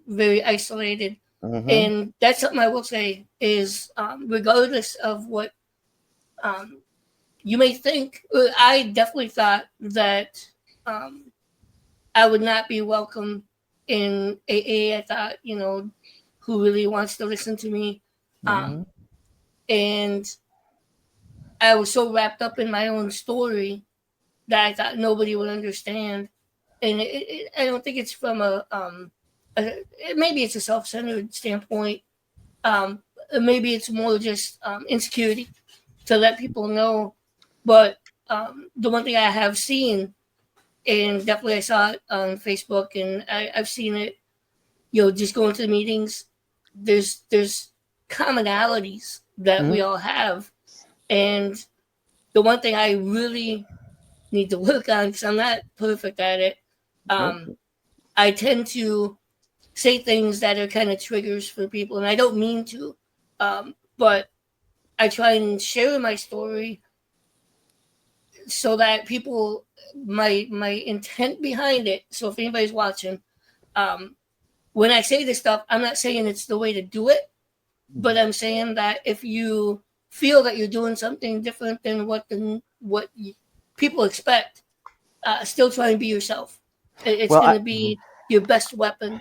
very isolated. And that's something I will say is, regardless of what you may think, I definitely thought that I would not be welcome in AA. I thought, who really wants to listen to me? And I was so wrapped up in my own story that I thought nobody would understand. And I don't think it's from maybe it's a self-centered standpoint. Maybe it's more just insecurity to let people know. But the one thing I have seen, and definitely I saw it on Facebook, and I've seen it, just going to the meetings, there's commonalities that we all have. And the one thing I really need to work on, because I'm not perfect at it, I tend to say things that are kind of triggers for people, and I don't mean to, but I try and share my story so that people, my intent behind it. So if anybody's watching, when I say this stuff, I'm not saying it's the way to do it, but I'm saying that if you feel that you're doing something different than what people expect, still try and be yourself. It's going to be your best weapon,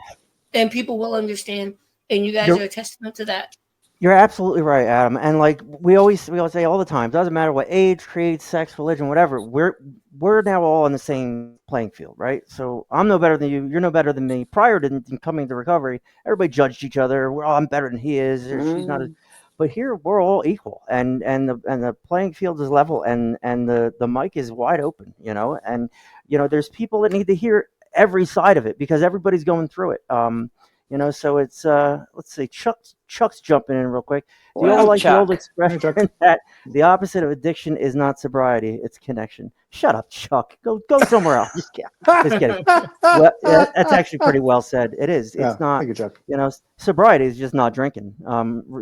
and people will understand. And you guys are a testament to that. You're absolutely right, Adam. And like we always say all the time, doesn't matter what age, creed, sex, religion, whatever. We're now all on the same playing field, right? So I'm no better than you. You're no better than me. Prior to coming to recovery, everybody judged each other. Well, I'm better than he is, or she's not. But here we're all equal, and the playing field is level, and the mic is wide open, and there's people that need to hear every side of it because everybody's going through it. So it's let's see, Chuck's jumping in real quick. Do you all like the old expression that the opposite of addiction is not sobriety, it's connection? Shut up, Chuck. Go somewhere else. Just kidding. Well, that's actually pretty well said. It is. It's not. Thank you, Chuck. Sobriety is just not drinking.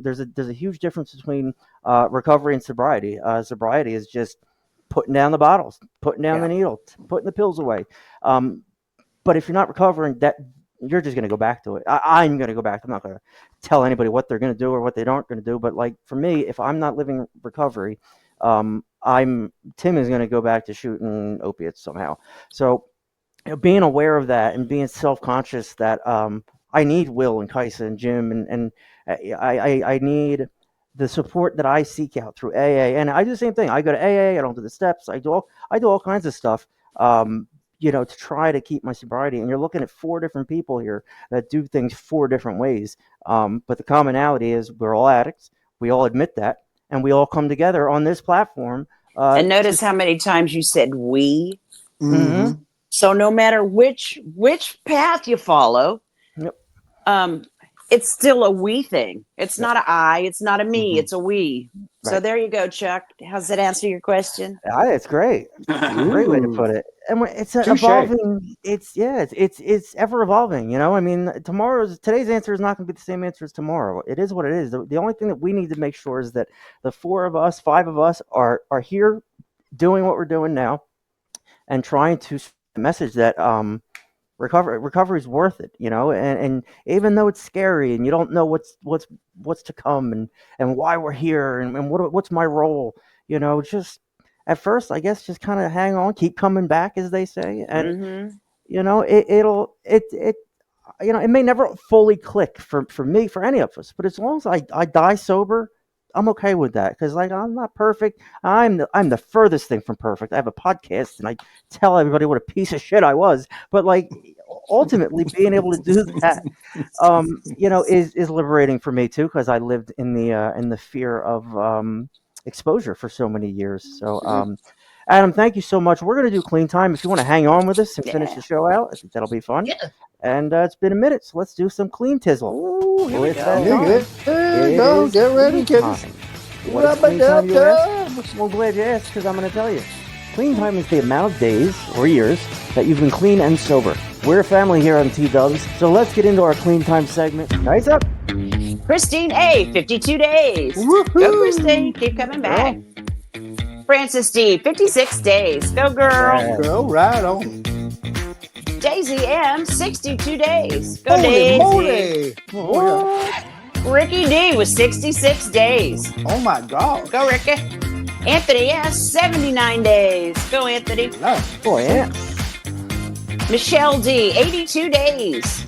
There's a huge difference between recovery and sobriety. Sobriety is just putting down the bottles, putting down the needle, putting the pills away. But if you're not recovering, that you're just going to go back to it. I'm going to go back. I'm not going to tell anybody what they're going to do or what they aren't going to do. But like for me, if I'm not living recovery, Tim is going to go back to shooting opiates somehow. So being aware of that and being self-conscious that I need Will and Kaisa and Jim and I need the support that I seek out through AA, and I do the same thing. I go to AA. I don't do the steps. I do all kinds of stuff. To try to keep my sobriety. And you're looking at 4 different people here that do things 4 different ways. But the commonality is we're all addicts. We all admit that, and we all come together on this platform. And notice how many times you said we. Mm-hmm. So no matter which path you follow, Yep. It's still a we thing. It's not a I. It's not a me. It's a we. So Right. there you go, Chuck. How's that answer your question? It's great. Great way to put it. And it's an Touche. evolving. It's ever evolving. Today's answer is not going to be the same answer as tomorrow. It is what it is. The only thing that we need to make sure is that the 4 of us, 5 of us are here doing what we're doing now, and trying to message that recovery is worth it, and even though it's scary and you don't know what's to come and why we're here and what's my role, just at first, I guess, just kind of hang on, keep coming back, as they say, and it may never fully click for me, for any of us, but as long as I die sober, I'm okay with that, because I'm not perfect. I'm the furthest thing from perfect. I have a podcast and I tell everybody what a piece of shit I was, but ultimately being able to do that, is liberating for me too, because I lived in the fear of exposure for so many years. So, Adam, thank you so much. We're going to do clean time. If you want to hang on with us and finish the show out, I think that'll be fun. Yeah. And it's been a minute, so let's do some clean tizzle. Ooh, here we With go. that There time, you go. it Get is ready, clean kids. time. What is clean time, you ask? Well, glad you asked, because I'm going to tell you. Clean time is the amount of days or years that you've been clean and sober. We're a family here on T-Dubs, so let's get into our clean time segment. Nice up. Christine A, 52 days. Woohoo! Go, Christine. Keep coming back. Francis D, 56 days. Go, girl. Go right on. Daisy M, 62 days. Go, Holy Daisy. moly! Ricky D was 66 days. Oh my God! Go, Ricky. Anthony S, 79 days. Go, Anthony. Boy, yeah. Michelle D, 82 days.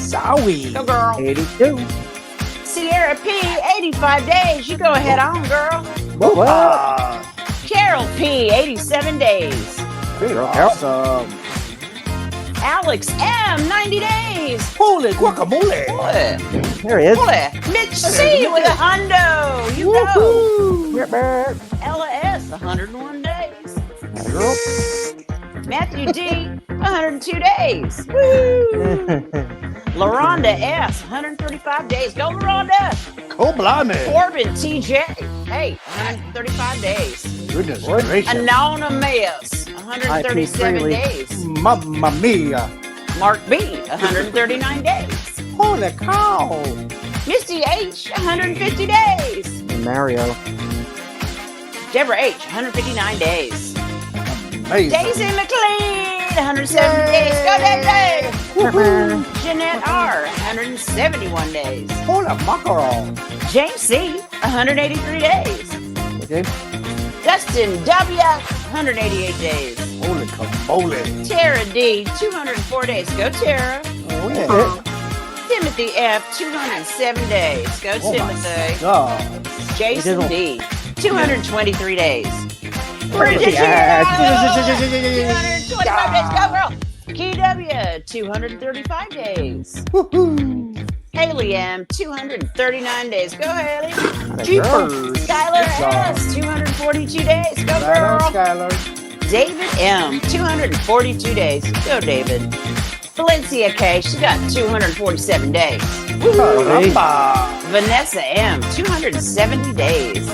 Zowie! Go, girl. 82. Sierra P, 85 days. You go ahead on, girl. What? Carol P, 87 days. Awesome! Alex M, 90 days. Holy guacamole! What? There he is. Mitch C with a hundo. You know. Yep, yep. Ella S, 101 days. Girl. Matthew D, 102 days. Woo! LaRonda S, 135 days. Go, LaRonda. Oh, blimey! Corbin TJ, hey, 135 days. Goodness gracious! Anonymous, 137 freely. days. Mamma mia! Mark B, 139 days. Holy cow! Misty H, 150 days. And Mario. Deborah H, 159 days. Amazing! Daisy McLean, 107 days. Go, Daisy! Jeanette R, 171 days. Holy mackerel! James C, 183 days. Okay. Dustin W, 188 days. Holy camole! Tara D, 204 days. Go, Tara. Oh yeah! Timothy F, 207 days. Go, Oh, my Timothy. God! Jason D, 223 days. Bridget Yes. 225 days. Go, girl. KW, 235 days. Woohoo! Haley M, 239 days. Go, Haley. Jeepers! Skylar Good job. S, 242 days. Go, Right on, girl. Skylar. David M, 242 days. Go, David. Valencia K, she got 247 days. Caramba! Vanessa M, 270 days.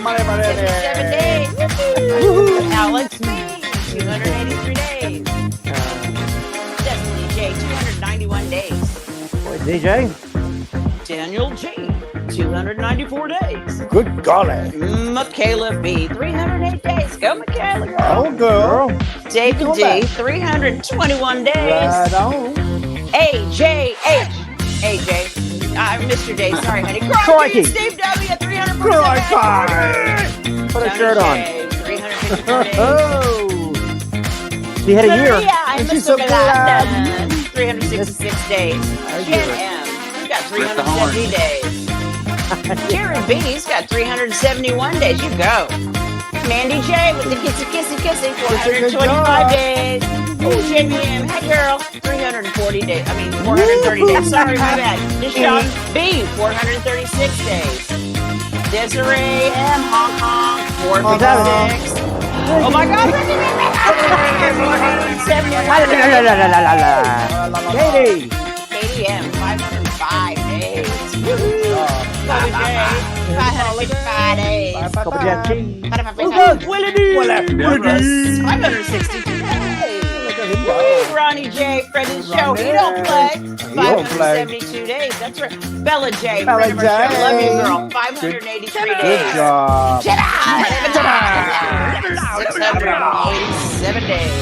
77 days. Alex B, 283 days. Destiny J, 291 days. Boy, DJ. Daniel G, 294 days. Good golly! Michaela B, 308 days. Go, Michaela, girl. Oh, girl! David Go D, back. 321 days. Right on! AJ H. AJ. Mr. J, sorry, honey. Crikey. Steve W, 347 Crikey! Put a Tony shirt on. J, 354 days. Oh! He had a year. Maria, I'm And a she's so Sugalanda, 363 366 days. Jen M, he's got 370 days. Jared B, he's got 371 days. You go. Mandy J with the kissy, 425 days. Oh, Jamie M, hey girl, 340 days. 430 days. Sorry, my bad. Deshaun B, 436 days. Desiree M, Hong Kong, 456. Oh my God, 471. Katie M, 505 days. Bobby J, 555 days. Willie 562 days. Ronnie J, friend of the show. He don't play. 572 days. That's right. Bella J, friend of our show. Love you, girl. 583 days. Good job. 687 days.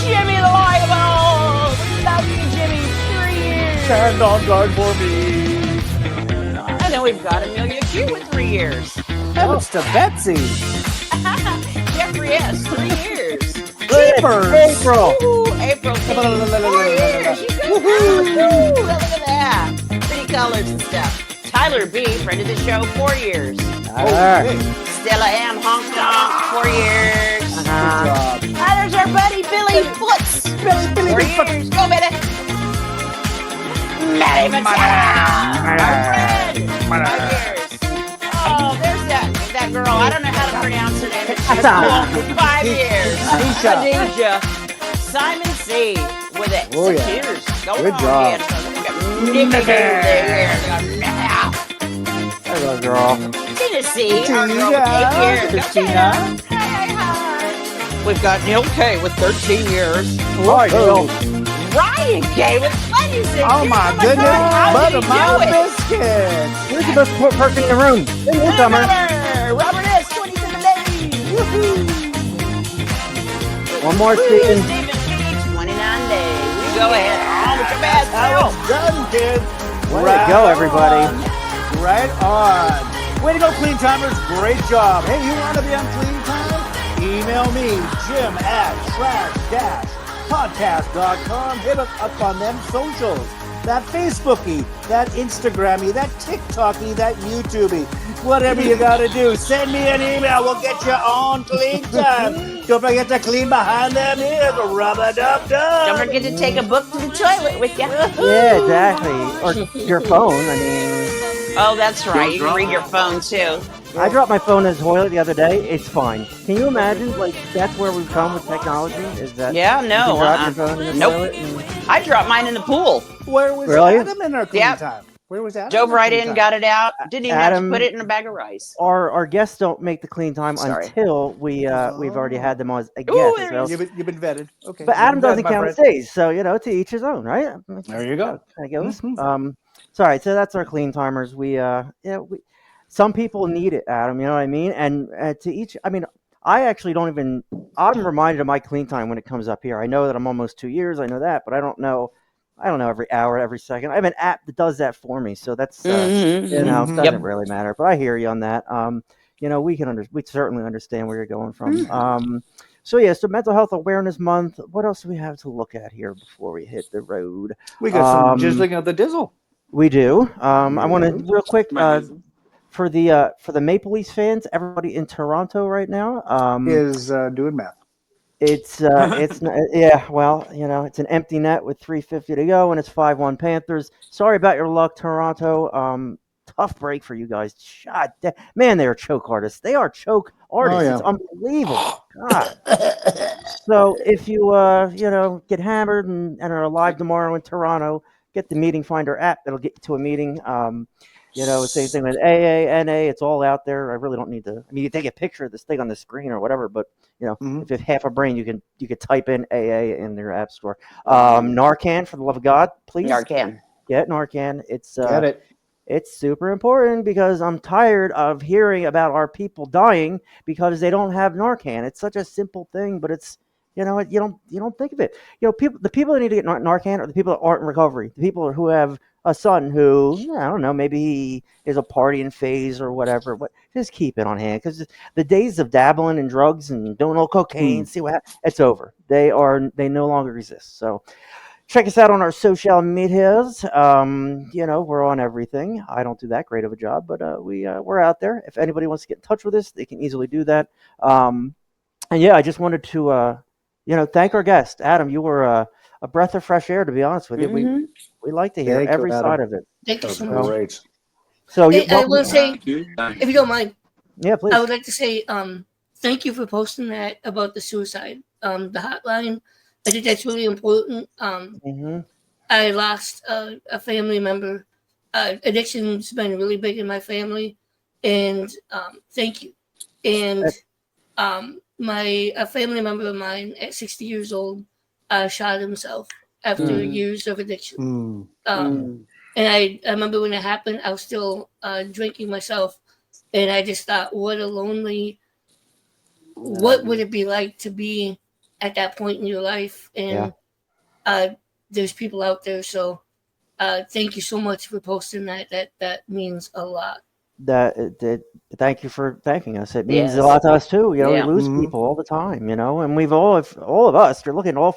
Jimmy the Liable. Love you, Jimmy. 3 years. Stand on guard for me. And then we've got Amelia Q with 3 years. Heavens to Betsy. Jeffrey S, 3 years. Keepers. April. April, 4 years. You go. Look at that. Pretty colors and stuff. Tyler B, friend of the show, 4 years. Stella M, Hong Kong, 4 years. Good job. There's our buddy Billy Foots. 4 years. Go, baby. Maddie Matata. Our friend. 5 years. Oh, there's that girl. I don't know how to pronounce her name. She's cool. 5 years. Khadija. Simon C. with it. Oh, 6 yeah. years. Go Good on, job. Hello, girl. Tina C. Our girl with 8 years. Go, Tina. Hi. We've got Neil K. with 13 years. Oh. Ryan K. with 26 Oh years. my goodness. How did Butter he my do it? biscuits. Who's the best person in the room? Newcomer. Robert S. 27 days. Woohoo. One more, Woo, Stephen. Stephen P. 29 days. You go ahead. On with your bad self. Done, kids. Way to go, everybody. Right on. Way to go, Clean Timers. Great job. Hey, you want to be on Clean Time? Email me, Jim at trash-podcast.com. Hit us up on them socials. That Facebooky, that Instagrammy, that TikToky, that YouTubey. Whatever you got to do, send me an email. We'll get you on Clean Time. Don't forget to clean behind them ears. Rub-a-dub-dub. Don't forget to take a book to the toilet with you. Yeah, exactly. Or your phone. Oh, that's right. You can read your phone too. I dropped my phone in the toilet the other day. It's fine. Can you imagine? Like, that's where we've come with technology? Is that Yeah, no. you drop your phone in the Nope. toilet? And... I dropped mine in the pool. Where was Really? Adam in our Clean Yep. Time? Where was Adam? Dove our right Clean in, Time? got it out. Didn't even have Adam- to put it in a bag of rice. Our guests don't make the clean time Sorry. until we've already had them as a Ooh, guest. there So. is- You've been vetted. Okay. But Adam You've been doesn't vetted, my count as friend. days, so to each his own, right? There you go. That goes. Mhm. Sorry. So that's our clean timers. Some people need it, Adam. You know what I mean? And to each, I actually don't even. I'm reminded of my clean time when it comes up here. I know that I'm almost 2 years. I know that, but I don't know. Every hour, every second. I have an app that does that for me, so that's Mhm. it doesn't Yep. really matter. But I hear you on that. We certainly understand where you're going from. So Mental Health Awareness Month. What else do we have to look at here before we hit the road? We got some jizzling of the dizzle. We do. I want to real quick My for the Maple Leafs fans, everybody in Toronto right now Is doing math. it's it's an empty net with 3:50 to go, and it's 5-1 Panthers. Sorry about your luck, Toronto. Tough break for you guys. Man, they are choke artists. They are choke artists. yeah. It's unbelievable. God. So if you get hammered and are alive tomorrow in Toronto, get the Meeting Finder app. It'll get you to a meeting. Same thing with AA, NA. It's all out there. I really don't need to. You take a picture of this thing on the screen or whatever, but if you have half a brain, you can type in AA in their app store. Narcan, for the love of God, please. Narcan. Get Narcan. It's Get it. It's super important because I'm tired of hearing about our people dying because they don't have Narcan. It's such a simple thing, but it's you don't think of it. The people that need to get Narcan are the people that aren't in recovery. The people who have a son who I don't know, maybe he is a partying phase or whatever. But just keep it on hand because the days of dabbling in drugs and doing all cocaine, see what happens, it's over. They no longer exist. So check us out on our social medias. We're on everything. I don't do that great of a job, but we're out there. If anybody wants to get in touch with us, they can easily do that. And yeah, I just wanted to thank our guest, Adam. You were a breath of fresh air, to be honest with you. We like to hear Thank you, every Adam. side of it. Thank you That was so much. great. So I will say, if you don't mind, yeah, please. I would like to say thank you for posting that about the suicide, the hotline. I think that's really important. I lost a family member. Addiction's been really big in my family, and thank you. And a family member of mine at 60 years old shot himself after years of addiction. And I remember when it happened, I was still drinking myself, and I just thought, what would it be like to be at that point in your life? And there's people out there, so thank you so much for posting that. That means a lot. Thank you for thanking us. It means a lot to us too. We lose people all the time, and we've all of us, you're looking all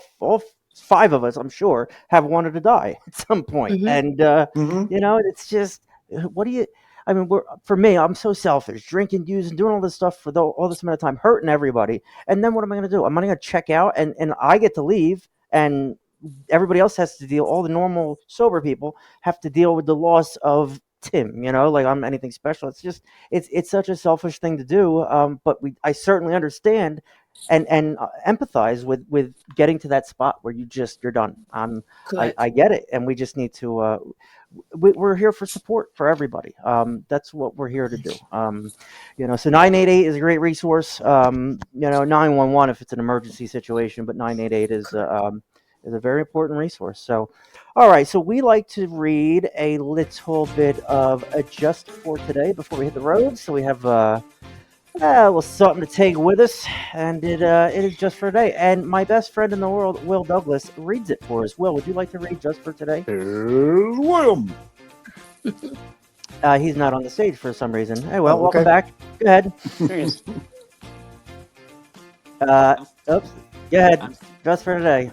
5 of us, I'm sure, have wanted to die at some point. And it's just, what do you? I mean, for me, I'm so selfish, drinking, using, doing all this stuff for all this amount of time, hurting everybody. And then what am I going to do? Am I going to check out and I get to leave, and everybody else has to deal? All the normal sober people have to deal with the loss of Tim, like I'm anything special. It's just, it's such a selfish thing to do. But I certainly understand and empathize with getting to that spot where you're done. I get it. And we just need to, we're here for support for everybody. That's what we're here to do. So 988 is a great resource. 911 if it's an emergency situation, but 988 is a very important resource. So, all right. So we like to read a little bit of a Just for Today before we hit the road. So we have a little something to take with us, and it is Just for Today. And my best friend in the world, Will Douglas, reads it for us. Will, would you like to read Just for Today? Here's William. He's not on the stage for some reason. Hey, well, welcome back. Go ahead. Oops. Go ahead. Just for Today.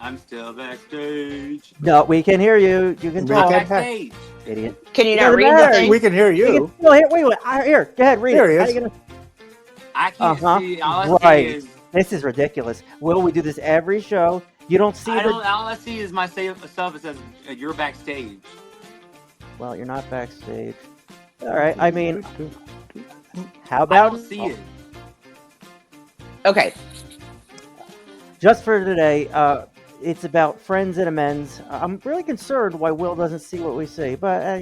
I'm still backstage. No, we can hear you. You can talk. Backstage. Idiot. Can you not read the thing? We can hear you. Wait. Here, go ahead, read There it. he is. I can't see. All I see is. This is ridiculous. Will, we do this every show. You don't see All I see is my stuff. It says you're backstage. Well, you're not backstage. All right. I mean, how about? I don't see it. Okay. Just for today, it's about friends and amends. I'm really concerned why Will doesn't see what we see, but I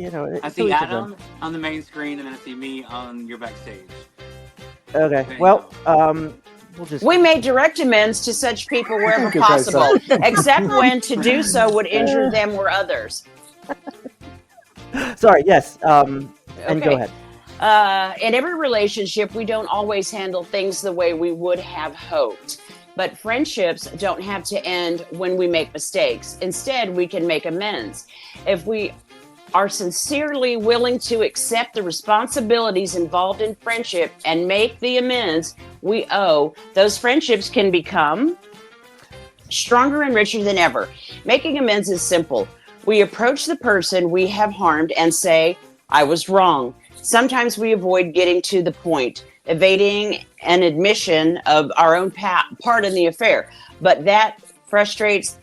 see Adam on the main screen, and then I see me on your backstage. Okay. Well, We may direct amends to such people wherever possible, except when to do so would injure them or others. Sorry. Yes. And go ahead. In every relationship, we don't always handle things the way we would have hoped. But friendships don't have to end when we make mistakes. Instead, we can make amends. If we are sincerely willing to accept the responsibilities involved in friendship and make the amends we owe, those friendships can become stronger and richer than ever. Making amends is simple. We approach the person we have harmed and say, I was wrong. Sometimes we avoid getting to the point, evading an admission of our own part in the affair. But that frustrates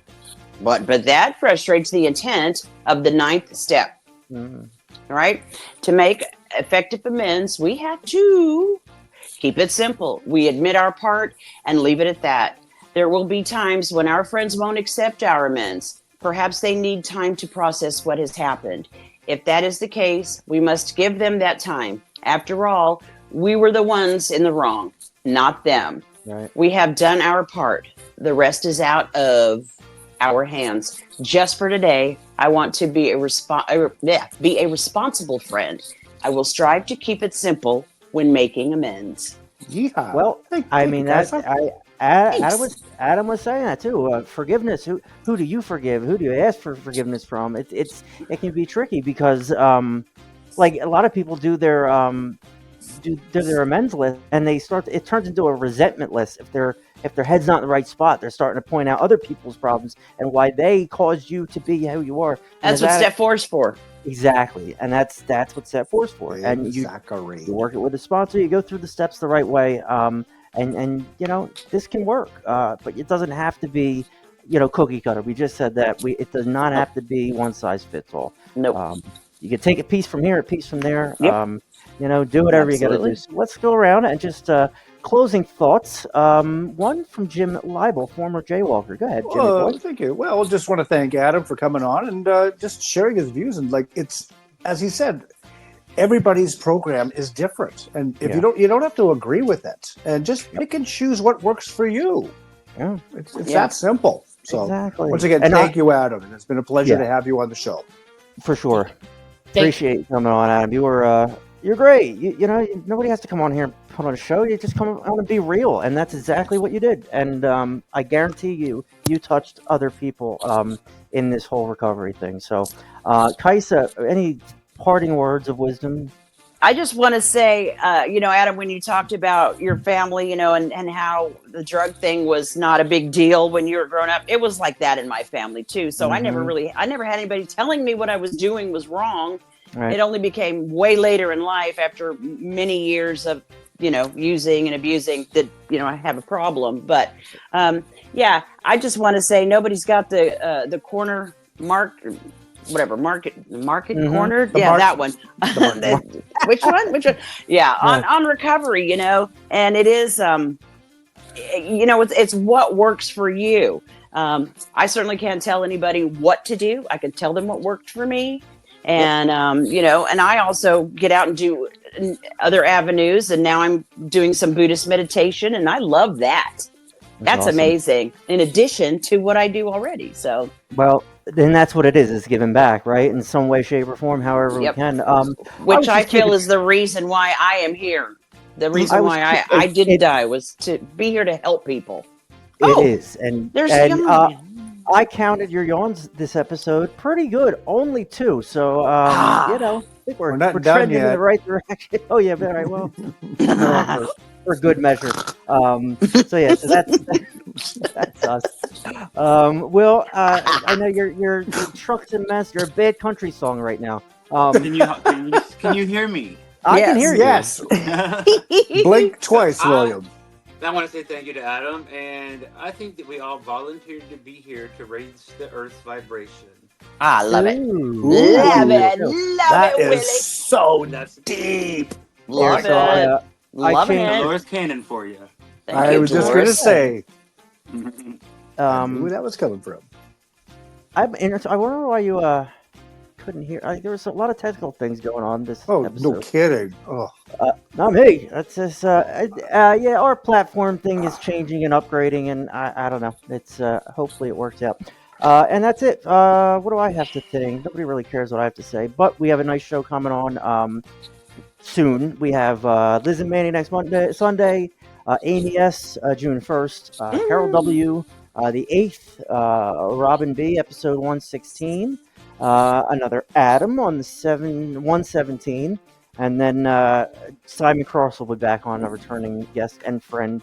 the intent of the 9th step. All right? To make effective amends, we have to keep it simple. We admit our part and leave it at that. There will be times when our friends won't accept our amends. Perhaps they need time to process what has happened. If that is the case, we must give them that time. After all, we were the ones in the wrong, not them. Right. We have done our part. The rest is out of our hands. Just for today, I want to be a responsible friend. I will strive to keep it simple when making amends. Yeehaw. Well, I mean, Adam was saying that too. Forgiveness. Who do you forgive? Who do you ask for forgiveness from? It can be tricky because like a lot of people do their do their amends list, and it turns into a resentment list. If their head's not in the right spot, they're starting to point out other people's problems and why they caused you to be who you are. That's what Step 4 is for. Exactly, and that's what Step 4 is for. And you work it with a sponsor. You go through the steps the right way, and this can work. But it doesn't have to be, cookie cutter. We just said that it does not have to be one size fits all. Nope. You can take a piece from here, a piece from there. Yep. Do whatever you got to do. So let's go around and just closing thoughts. One from Jim Leibel, former jaywalker. Go ahead, Jimmy. Thank you. Well, just want to thank Adam for coming on and just sharing his views. And it's, as he said, everybody's program is different, and if you don't have to agree with it, and just pick and choose what works for you. Yeah, it's that simple. So exactly. Once again, thank you, Adam, and it's been a pleasure to have you on the show. For sure. Appreciate you coming on, Adam. You're great. Nobody has to come on here and put on a show. You just come on and be real, and that's exactly what you did. And I guarantee you touched other people in this whole recovery thing. So, Kaisa, any parting words of wisdom? I just want to say, Adam, when you talked about your family, and how the drug thing was not a big deal when you were growing up, it was like that in my family too. So I never had anybody telling me what I was doing was wrong. Right. It only became way later in life, after many years of, using and abusing, that, I have a problem. But I just want to say nobody's got the corner market cornered. That one. Which one? Yeah, on recovery, and it is, it's what works for you. I certainly can't tell anybody what to do. I can tell them what worked for me. And, and I also get out and do other avenues. And now I'm doing some Buddhist meditation, and I love that. That's awesome. Amazing. In addition to what I do already. So, well, then that's what it is giving back, right? In some way, shape, or form, however we can. Which I feel is the reason why I am here. The reason why I didn't die was to be here to help people. It is. And I counted your yawns this episode pretty good. Only 2. So, I think we're trending in the right direction. Oh, yeah, very well. For good measure. So that's us. Will, I know you're Trucks and Mess. You're a Bad Country song right now. Can you hear me? I can hear you. Yes. Blink twice, William. I want to say thank you to Adam, and I think that we all volunteered to be here to raise the Earth's vibration. I love it. Love it. That is Willie. So deep. Love it. Love it. Dolores Cannon for you. I was just going to say. Who that was coming from. I wonder why you couldn't hear. There was a lot of technical things going on this episode. No kidding. Oh. Not me. That's just our platform thing is changing and upgrading, and I don't know. It's hopefully it works out. And that's it. What do I have to think? Nobody really cares what I have to say, but we have a nice show coming on soon. We have Liz and Manny next Sunday, Amy S. June 1st, Carol W. The 8th, Robin B. episode 116. Another Adam on the 117, and then Simon Cross will be back on, a returning guest and friend.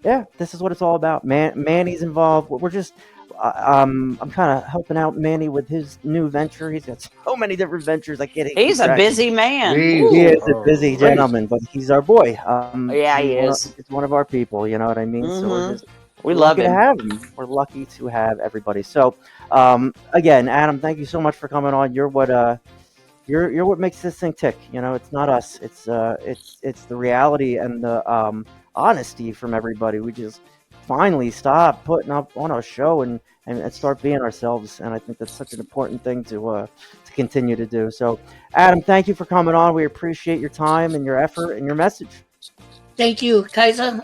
This is what it's all about. Manny's involved. We're just I'm kind of helping out Manny with his new venture. He's got so many different ventures. He's a busy man. He is a busy gentleman, but he's our boy. He is. It's one of our people. You know what I mean? Mm-hmm. So we love to have him. We're lucky to have everybody. So, again, Adam, thank you so much for coming on. You're what what makes this thing tick. It's not us. It's the reality and the honesty from everybody. We just finally stop putting up on our show and start being ourselves. And I think that's such an important thing to continue to do. So, Adam, thank you for coming on. We appreciate your time and your effort and your message. Thank you, Kaiser.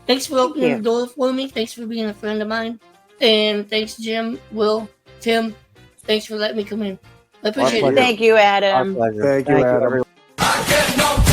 Thanks for opening the door for me. Thanks for being a friend of mine. And thanks, Jim, Will, Tim. Thanks for letting me come in. I appreciate it. Thank you, Adam. Our pleasure. Thank you, Adam. I get no